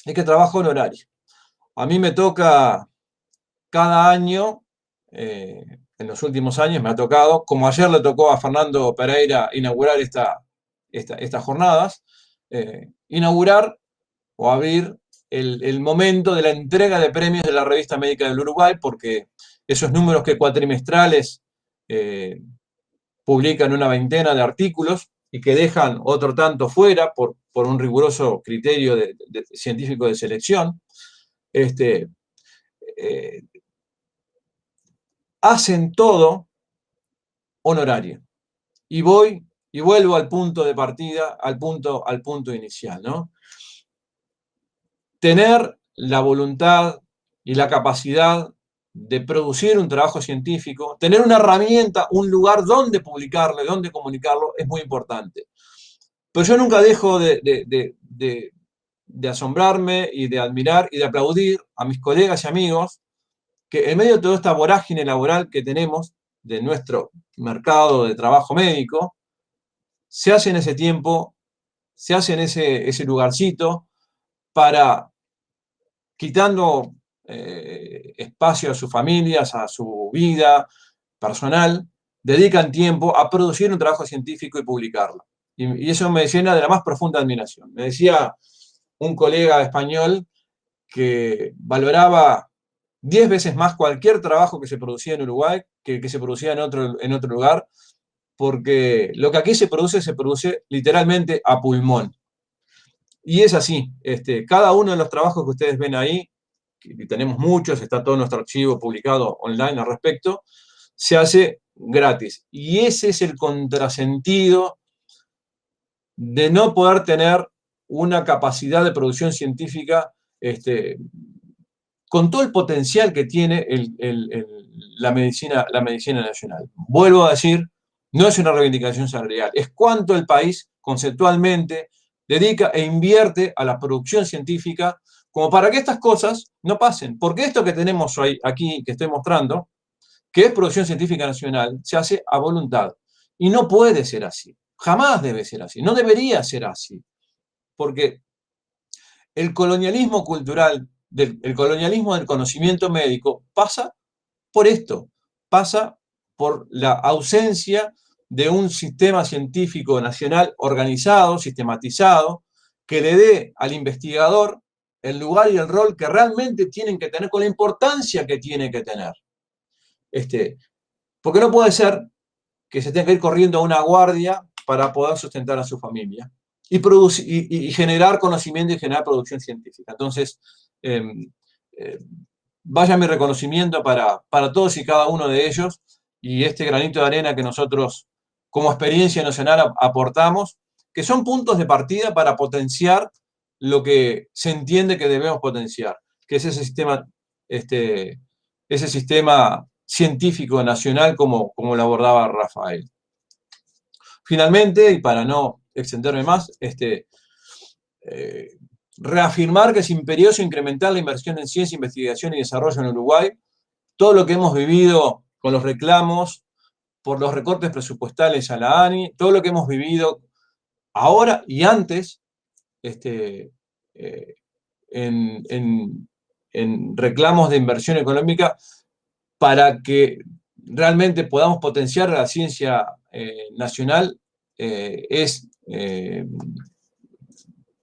es que trabaja honorario. A mí me toca cada año, en los últimos años me ha tocado, como ayer le tocó a Fernando Pereira inaugurar estas jornadas, inaugurar o abrir el momento de la entrega de premios de la Revista Médica del Uruguay, porque esos números que cuatrimestrales publican una veintena de artículos y que dejan otro tanto fuera por un riguroso criterio científico de selección, hacen todo honorario. Y vuelvo al punto de partida, al punto inicial, ¿no? Tener la voluntad y la capacidad de producir un trabajo científico, tener una herramienta, un lugar donde publicarlo, donde comunicarlo, es muy importante. Pero yo nunca dejo de asombrarme y de admirar y de aplaudir a mis colegas y amigos que en medio de toda esta vorágine laboral que tenemos de nuestro mercado de trabajo médico, se hacen ese tiempo, se hacen ese lugarcito para, quitando espacio a sus familias, a su vida personal, dedican tiempo a producir un trabajo científico y publicarlo. Y eso me llena de la más profunda admiración. Me decía un colega español que valoraba 10 veces más cualquier trabajo que se producía en Uruguay que se producía en otro lugar, porque lo que aquí se produce literalmente a pulmón. Y es así, cada uno de los trabajos que ustedes ven ahí, y tenemos muchos, está todo nuestro archivo publicado online al respecto, se hace gratis. Y ese es el contrasentido de no poder tener una capacidad de producción científica con todo el potencial que tiene la medicina nacional. Vuelvo a decir, no es una reivindicación salarial, es cuánto el país conceptualmente dedica e invierte a la producción científica como para que estas cosas no pasen. Porque esto que tenemos aquí, que estoy mostrando, que es producción científica nacional, se hace a voluntad. Y no puede ser así. Jamás debe ser así. No debería ser así. Porque el colonialismo cultural, el colonialismo del conocimiento médico pasa por esto. Pasa por la ausencia de un sistema científico nacional organizado, sistematizado, que le dé al investigador el lugar y el rol que realmente tienen que tener, con la importancia que tiene que tener. Porque no puede ser que se tenga que ir corriendo a una guardia para poder sustentar a su familia y generar conocimiento y generar producción científica. Entonces, vaya mi reconocimiento para todos y cada uno de ellos, y este granito de arena que nosotros como experiencia nacional aportamos, que son puntos de partida para potenciar lo que se entiende que debemos potenciar, que es ese sistema científico nacional como lo abordaba Rafael. Finalmente, y para no extenderme más, reafirmar que es imperioso incrementar la inversión en ciencia, investigación y desarrollo en Uruguay. Todo lo que hemos vivido con los reclamos por los recortes presupuestales a la ANI, todo lo que hemos vivido ahora y antes en reclamos de inversión económica para que realmente podamos potenciar la ciencia nacional, es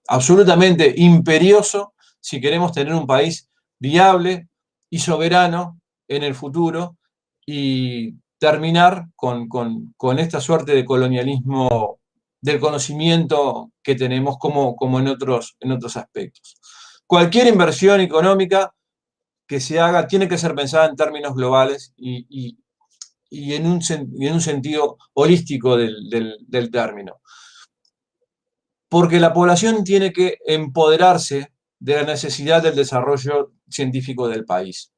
absolutamente imperioso si queremos tener un país viable y soberano en el futuro y terminar con esta suerte de colonialismo del conocimiento que tenemos como en otros aspectos. Cualquier inversión económica que se haga tiene que ser pensada en términos globales y en un sentido holístico del término. Porque la población tiene que empoderarse de la necesidad del desarrollo científico del país.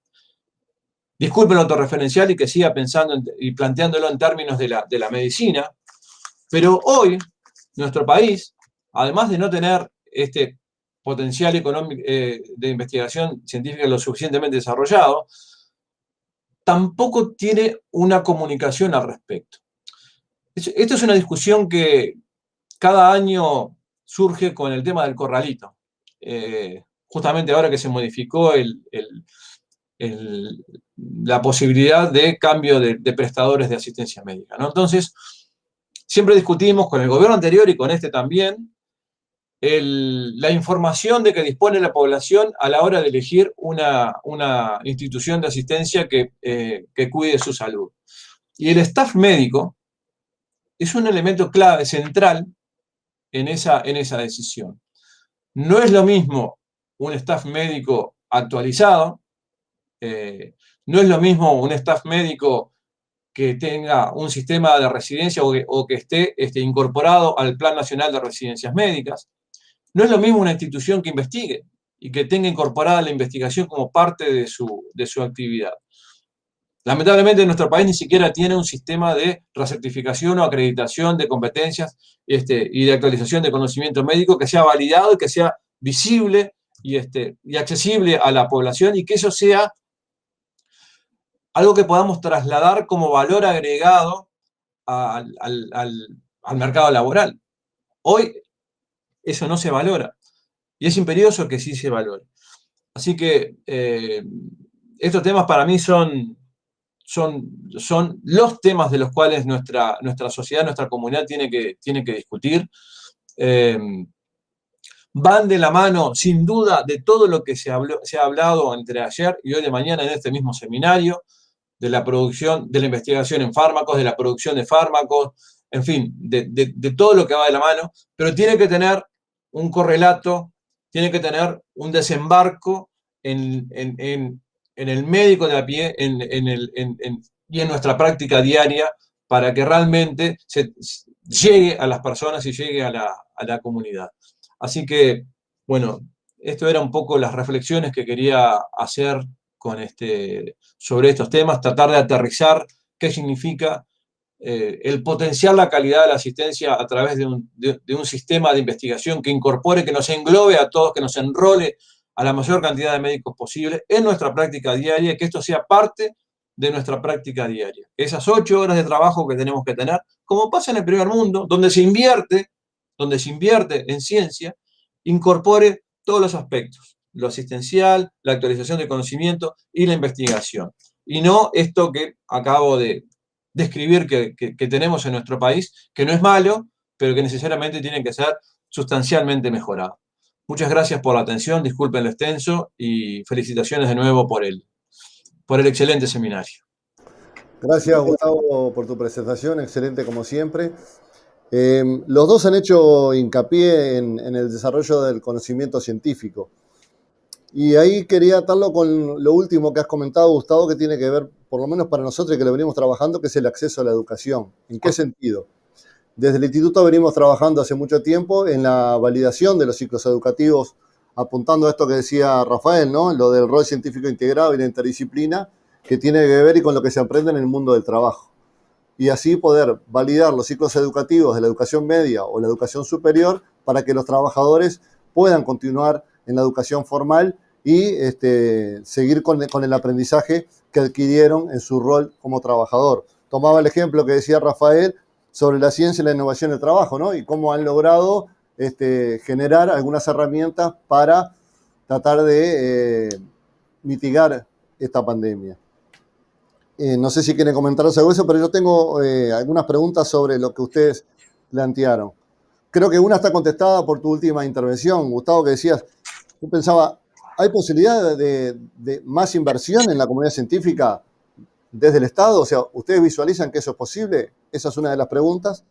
Disculpen lo autorreferencial y que siga pensando y planteándolo en términos de la medicina, pero hoy nuestro país, además de no tener este potencial económico de investigación científica lo suficientemente desarrollado, tampoco tiene una comunicación al respecto. Esto es una discusión que cada año surge con el tema del corralito. Justamente ahora que se modificó la posibilidad de cambio de prestadores de asistencia médica, ¿no? Entonces, siempre discutimos con el gobierno anterior y con este también la información de que dispone la población a la hora de elegir una institución de asistencia que cuide su salud. Y el staff médico es un elemento clave, central, en esa decisión. No es lo mismo un staff médico actualizado, no es lo mismo un staff médico que tenga un sistema de residencia o que esté incorporado al Plan Nacional de Residencias Médicas. No es lo mismo una institución que investigue. y que tenga incorporada la investigación como parte de su actividad. Lamentablemente nuestro país ni siquiera tiene un sistema de recertificación o acreditación de competencias y de actualización de conocimiento médico que sea validado y que sea visible y accesible a la población, y que eso sea algo que podamos trasladar como valor agregado al mercado laboral. Hoy eso no se valora, y es imperioso que sí se valore. Así que estos temas para mí son los temas de los cuales nuestra sociedad, nuestra comunidad tiene que discutir. Van de la mano, sin duda, de todo lo que se ha hablado entre ayer y hoy de mañana en este mismo seminario, de la producción, de la investigación en fármacos, de la producción de fármacos, en fin, de todo lo que va de la mano, pero tiene que tener un correlato, tiene que tener un desembarco en el médico de a pie y en nuestra práctica diaria, para que realmente se llegue a las personas y llegue a la comunidad. Así que, bueno, esto era un poco las reflexiones que quería hacer sobre estos temas, tratar de aterrizar qué significa el potenciar la calidad de la asistencia a través de un sistema de investigación que incorpore, que nos englobe a todos, que nos enrole a la mayor cantidad de médicos posible en nuestra práctica diaria, y que esto sea parte de nuestra práctica diaria. Esas 8 horas de trabajo que tenemos que tener, como pasa en el primer mundo, donde se invierte en ciencia, incorpore todos los aspectos, lo asistencial, la actualización de conocimiento y la investigación. Y no esto que acabo de describir que tenemos en nuestro país, que no es malo, pero que necesariamente tiene que ser sustancialmente mejorado. Muchas gracias por la atención, disculpen lo extenso, y felicitaciones de nuevo por el excelente seminario. Gracias, Gustavo, por tu presentación, excelente como siempre. Los dos han hecho hincapié en el desarrollo del conocimiento científico. Y ahí quería atarlo con lo último que has comentado, Gustavo, que tiene que ver, por lo menos para nosotros que lo venimos trabajando, que es el acceso a la educación. ¿En qué sentido? Desde el Instituto venimos trabajando hace mucho tiempo en la validación de los ciclos educativos, apuntando a esto que decía Rafael, ¿no? Lo del rol científico integrado y la interdisciplina, que tiene que ver y con lo que se aprende en el mundo del trabajo. Y así poder validar los ciclos educativos de la educación media o la educación superior para que los trabajadores puedan continuar en la educación formal y seguir con el aprendizaje que adquirieron en su rol como trabajador. Tomaba el ejemplo que decía Rafael sobre la ciencia y la innovación del trabajo, ¿no? Y cómo han logrado generar algunas herramientas para tratar de mitigar esta pandemia. No sé si quieren comentaros algo de eso, pero yo tengo algunas preguntas sobre lo que ustedes plantearon. Creo que una está contestada por tu última intervención, Gustavo, que decías, yo pensaba, ¿hay posibilidad de más inversión en la comunidad científica desde el Estado? O sea, ¿ustedes visualizan que eso es posible? Esa es una de las preguntas.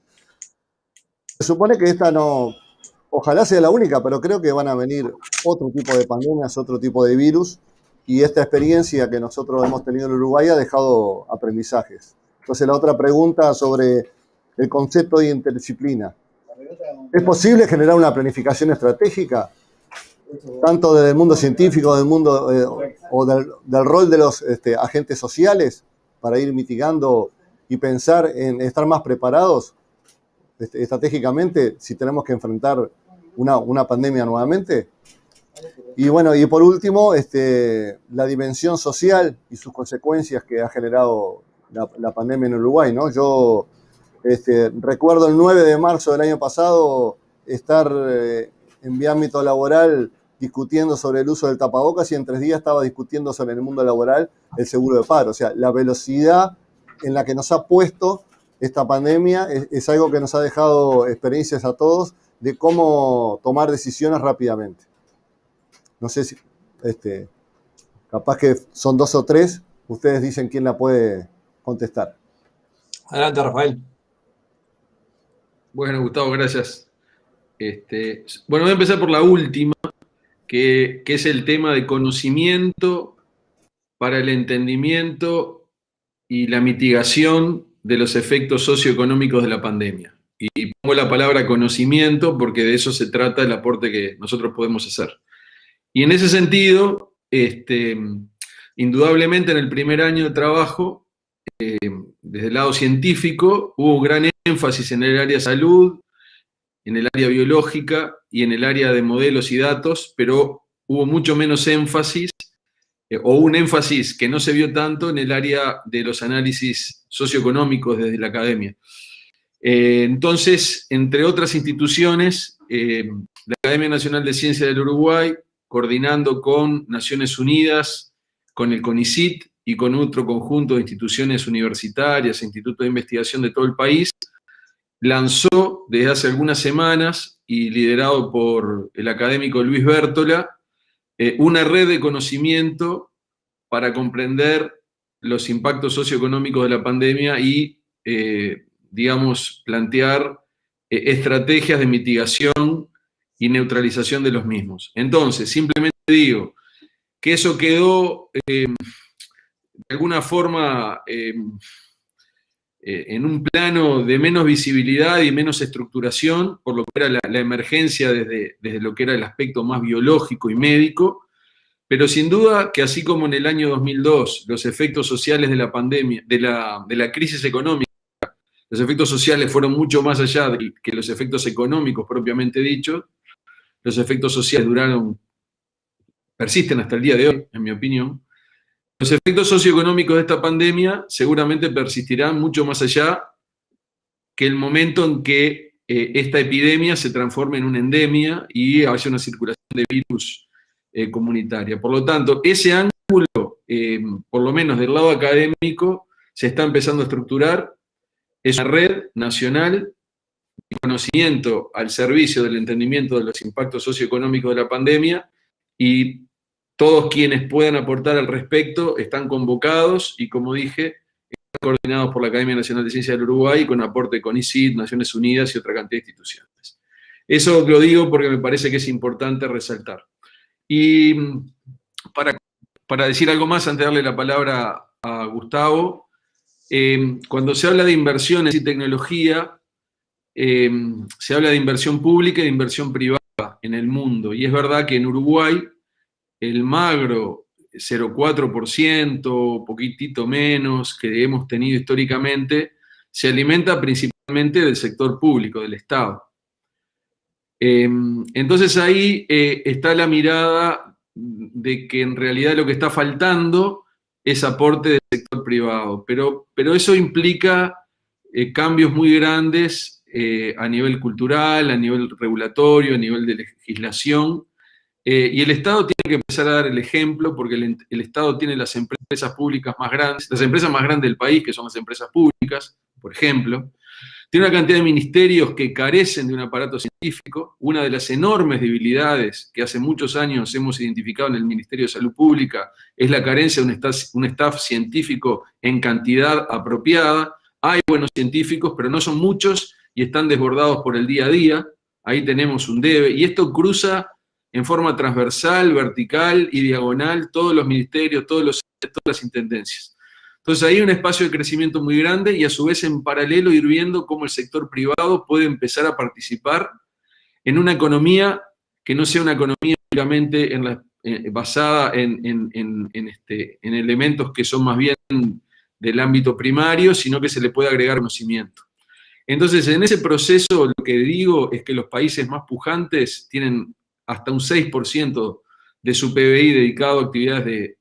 Se supone que esta no, ojalá sea la única, pero creo que van a venir otro tipo de pandemias, otro tipo de virus, y esta experiencia que nosotros hemos tenido en Uruguay ha dejado aprendizajes. Entonces, la otra pregunta sobre el concepto de interdisciplina. ¿Es posible generar una planificación estratégica, tanto desde el mundo científico, del mundo o del rol de los agentes sociales, para ir mitigando y pensar en estar más preparados estratégicamente si tenemos que enfrentar una pandemia nuevamente? Y bueno, y por último, la dimensión social y sus consecuencias que ha generado la pandemia en Uruguay, ¿no? Yo recuerdo el 9 de marzo del año pasado estar en mi ámbito laboral discutiendo sobre el uso del tapabocas, y en 3 días estaba discutiendo sobre el mundo laboral el seguro de paro. O sea, la velocidad en la que nos ha puesto esta pandemia es algo que nos ha dejado experiencias a todos de cómo tomar decisiones rápidamente. No sé si, capaz que son 2 o 3, ustedes dicen quién la puede contestar. Adelante, Rafael. Bueno, Gustavo, gracias. Bueno, voy a empezar por la última, que es el tema de conocimiento para el entendimiento y la mitigación de los efectos socioeconómicos de la pandemia. Y pongo la palabra conocimiento porque de eso se trata el aporte que nosotros podemos hacer. Y en ese sentido, indudablemente en el primer año de trabajo, desde el lado científico, hubo un gran énfasis en el área de salud, en el área biológica y en el área de modelos y datos, pero hubo mucho menos énfasis, o un énfasis que no se vio tanto en el área de los análisis socioeconómicos desde la academia. Entonces, entre otras instituciones, la Academia Nacional de Ciencias del Uruguay, coordinando con Naciones Unidas, con el CONICYT y con otro conjunto de instituciones universitarias, institutos de investigación de todo el país, lanzó desde hace algunas semanas, y liderado por el académico Luis Bértola, una red de conocimiento para comprender los impactos socioeconómicos de la pandemia y, digamos, plantear estrategias de mitigación y neutralización de los mismos. Entonces, simplemente digo que eso quedó, de alguna forma, en un plano de menos visibilidad y menos estructuración, por lo que era la emergencia desde lo que era el aspecto más biológico y médico, pero sin duda que así como en el año 2002 los efectos sociales de la pandemia, de la crisis económica, los efectos sociales fueron mucho más allá que los efectos económicos propiamente dichos, los efectos sociales persisten hasta el día de hoy, en mi opinión. Los efectos socioeconómicos de esta pandemia seguramente persistirán mucho más allá que el momento en que esta epidemia se transforme en una endemia y haya una circulación de virus comunitaria. Por lo tanto, ese ángulo, por lo menos del lado académico, se está empezando a estructurar. Es una red nacional de conocimiento al servicio del entendimiento de los impactos socioeconómicos de la pandemia, y todos quienes puedan aportar al respecto están convocados y, como dije, están coordinados por la Academia Nacional de Ciencias del Uruguay con aporte de CONICYT, Naciones Unidas y otra cantidad de instituciones. Eso lo digo porque me parece que es importante resaltar. Y para decir algo más, antes de darle la palabra a Gustavo, cuando se habla de inversiones y tecnología, se habla de inversión pública y de inversión privada en el mundo. Y es verdad que en Uruguay el magro 0,4%, poquitito menos, que hemos tenido históricamente, se alimenta principalmente del sector público, del Estado. Entonces ahí está la mirada de que en realidad lo que está faltando es aporte del sector privado, pero eso implica cambios muy grandes a nivel cultural, a nivel regulatorio, a nivel de legislación, y el Estado tiene que empezar a dar el ejemplo, porque el Estado tiene las empresas públicas más grandes, las empresas más grandes del país, que son las empresas públicas, por ejemplo. Tiene una cantidad de ministerios que carecen de un aparato científico. Una de las enormes debilidades que hace muchos años hemos identificado en el Ministerio de Salud Pública es la carencia de un staff científico en cantidad apropiada. Hay buenos científicos, pero no son muchos y están desbordados por el día a día. Ahí tenemos un debe, y esto cruza en forma transversal, vertical y diagonal todos los ministerios, todas las intendencias. Entonces hay un espacio de crecimiento muy grande, y a su vez en paralelo ir viendo cómo el sector privado puede empezar a participar en una economía que no sea una economía únicamente basada en elementos que son más bien del ámbito primario, sino que se le puede agregar conocimiento. Entonces, en ese proceso, lo que digo es que los países más pujantes tienen hasta un 6% de su PBI dedicado a actividades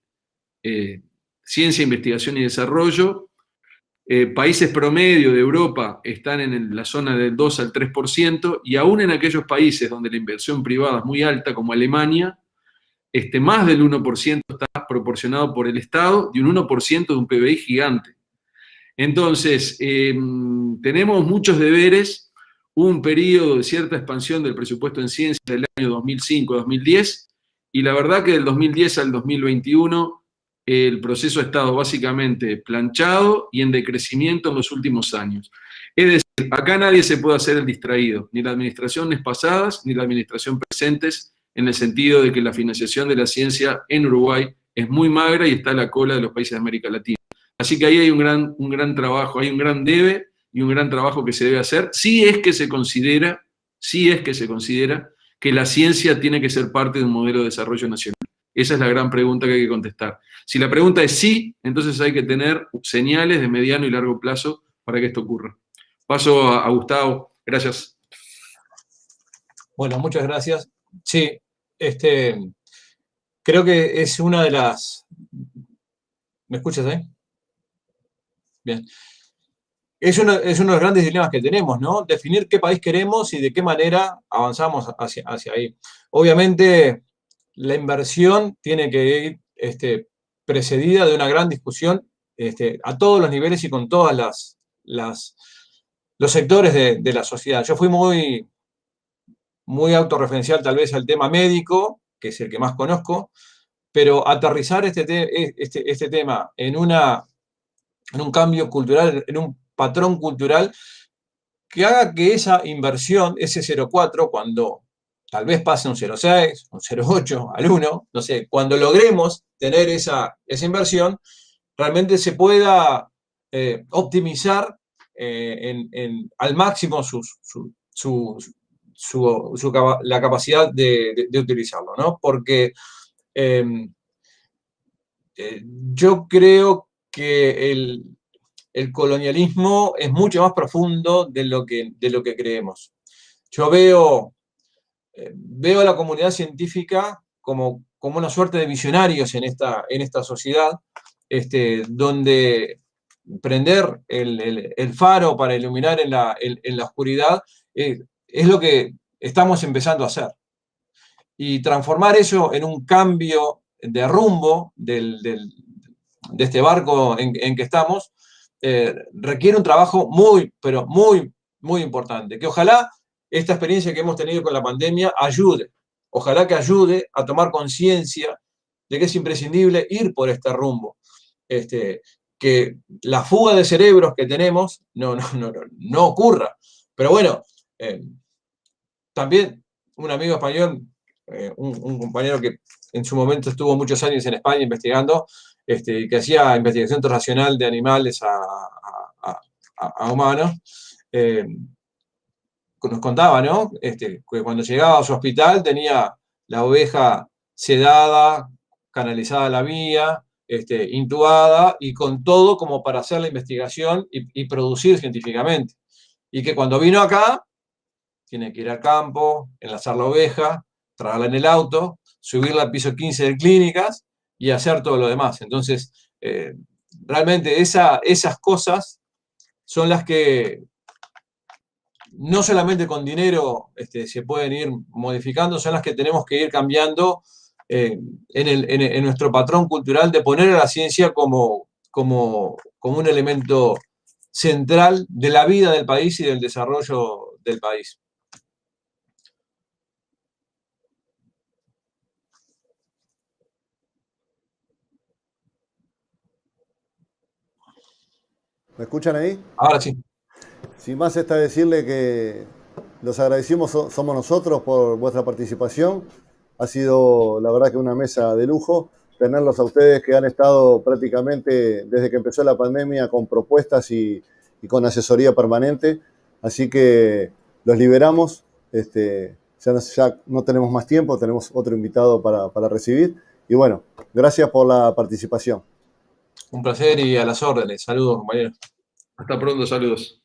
de ciencia, investigación y desarrollo. Países promedio de Europa están en la zona del 2 al 3%, y aún en aquellos países donde la inversión privada es muy alta, como Alemania, más del 1% está proporcionado por el Estado, y un 1% de un PBI gigante. Entonces, tenemos muchos deberes. Hubo un periodo de cierta expansión del presupuesto en ciencia del año 2005-2010, y la verdad que del 2010 al 2021 el proceso ha estado básicamente planchado y en decrecimiento en los últimos años. Es decir, acá nadie se puede hacer el distraído, ni las administraciones pasadas ni las administraciones presentes, en el sentido de que la financiación de la ciencia en Uruguay es muy magra y está a la cola de los países de América Latina. Así que ahí hay un gran trabajo, hay un gran debe y un gran trabajo que se debe hacer, si es que se considera que que la ciencia tiene que ser parte de un modelo de desarrollo nacional? Esa es la gran pregunta que hay que contestar. Si la pregunta es sí, entonces hay que tener señales de mediano y largo plazo para que esto ocurra. Paso a Gustavo. Gracias. Bueno, muchas gracias. Sí, creo que es una de las... ¿Me escuchas ahí? Bien. Es uno de los grandes dilemas que tenemos, ¿no? Definir qué país queremos y de qué manera avanzamos hacia ahí. Obviamente, la inversión tiene que ir precedida de una gran discusión a todos los niveles y con todos los sectores de la sociedad. Yo fui muy autorreferencial tal vez al tema médico, que es el que más conozco, pero aterrizar este tema en un cambio cultural, en un patrón cultural que haga que esa inversión, ese 0,4, cuando tal vez pase un 0,6, un 0,8, al 1, no sé, cuando logremos tener esa inversión, realmente se pueda optimizar al máximo la capacidad de utilizarlo, ¿no? Porque yo creo que el colonialismo es mucho más profundo de lo que creemos. Yo veo a la comunidad científica como una suerte de visionarios en esta sociedad, donde prender el faro para iluminar en la oscuridad es lo que estamos empezando a hacer. Y transformar eso en un cambio de rumbo de este barco en que estamos, requiere un trabajo muy, pero muy, muy importante. Que ojalá esta experiencia que hemos tenido con la pandemia ayude. Ojalá que ayude a tomar conciencia de que es imprescindible ir por este rumbo. Que la fuga de cerebros que tenemos no ocurra. Pero bueno, también un amigo español, un compañero que en su momento estuvo muchos años en España investigando, que hacía investigación transnacional de animales a humanos, nos contaba, ¿no? Que cuando llegaba a su hospital tenía la oveja sedada, canalizada a la vía, intubada y con todo como para hacer la investigación y producir científicamente. Y que cuando vino acá, tiene que ir al campo, enlazar la oveja, traerla en el auto, subirla al piso 15 de clínicas y hacer todo lo demás. Entonces, realmente esas cosas son las que no solamente con dinero se pueden ir modificando, son las que tenemos que ir cambiando en nuestro patrón cultural de poner a la ciencia como un elemento central de la vida del país y del desarrollo del país. ¿Me escuchan ahí? Ahora sí. Sin más está decirle que los agradecimos somos nosotros por vuestra participación. Ha sido la verdad que una mesa de lujo tenerlos a ustedes que han estado prácticamente desde que empezó la pandemia con propuestas y con asesoría permanente. Así que los liberamos. Ya no tenemos más tiempo, tenemos otro invitado para recibir. Y bueno, gracias por la participación. Un placer y a las órdenes. Saludos, compañeros. Hasta pronto, saludos.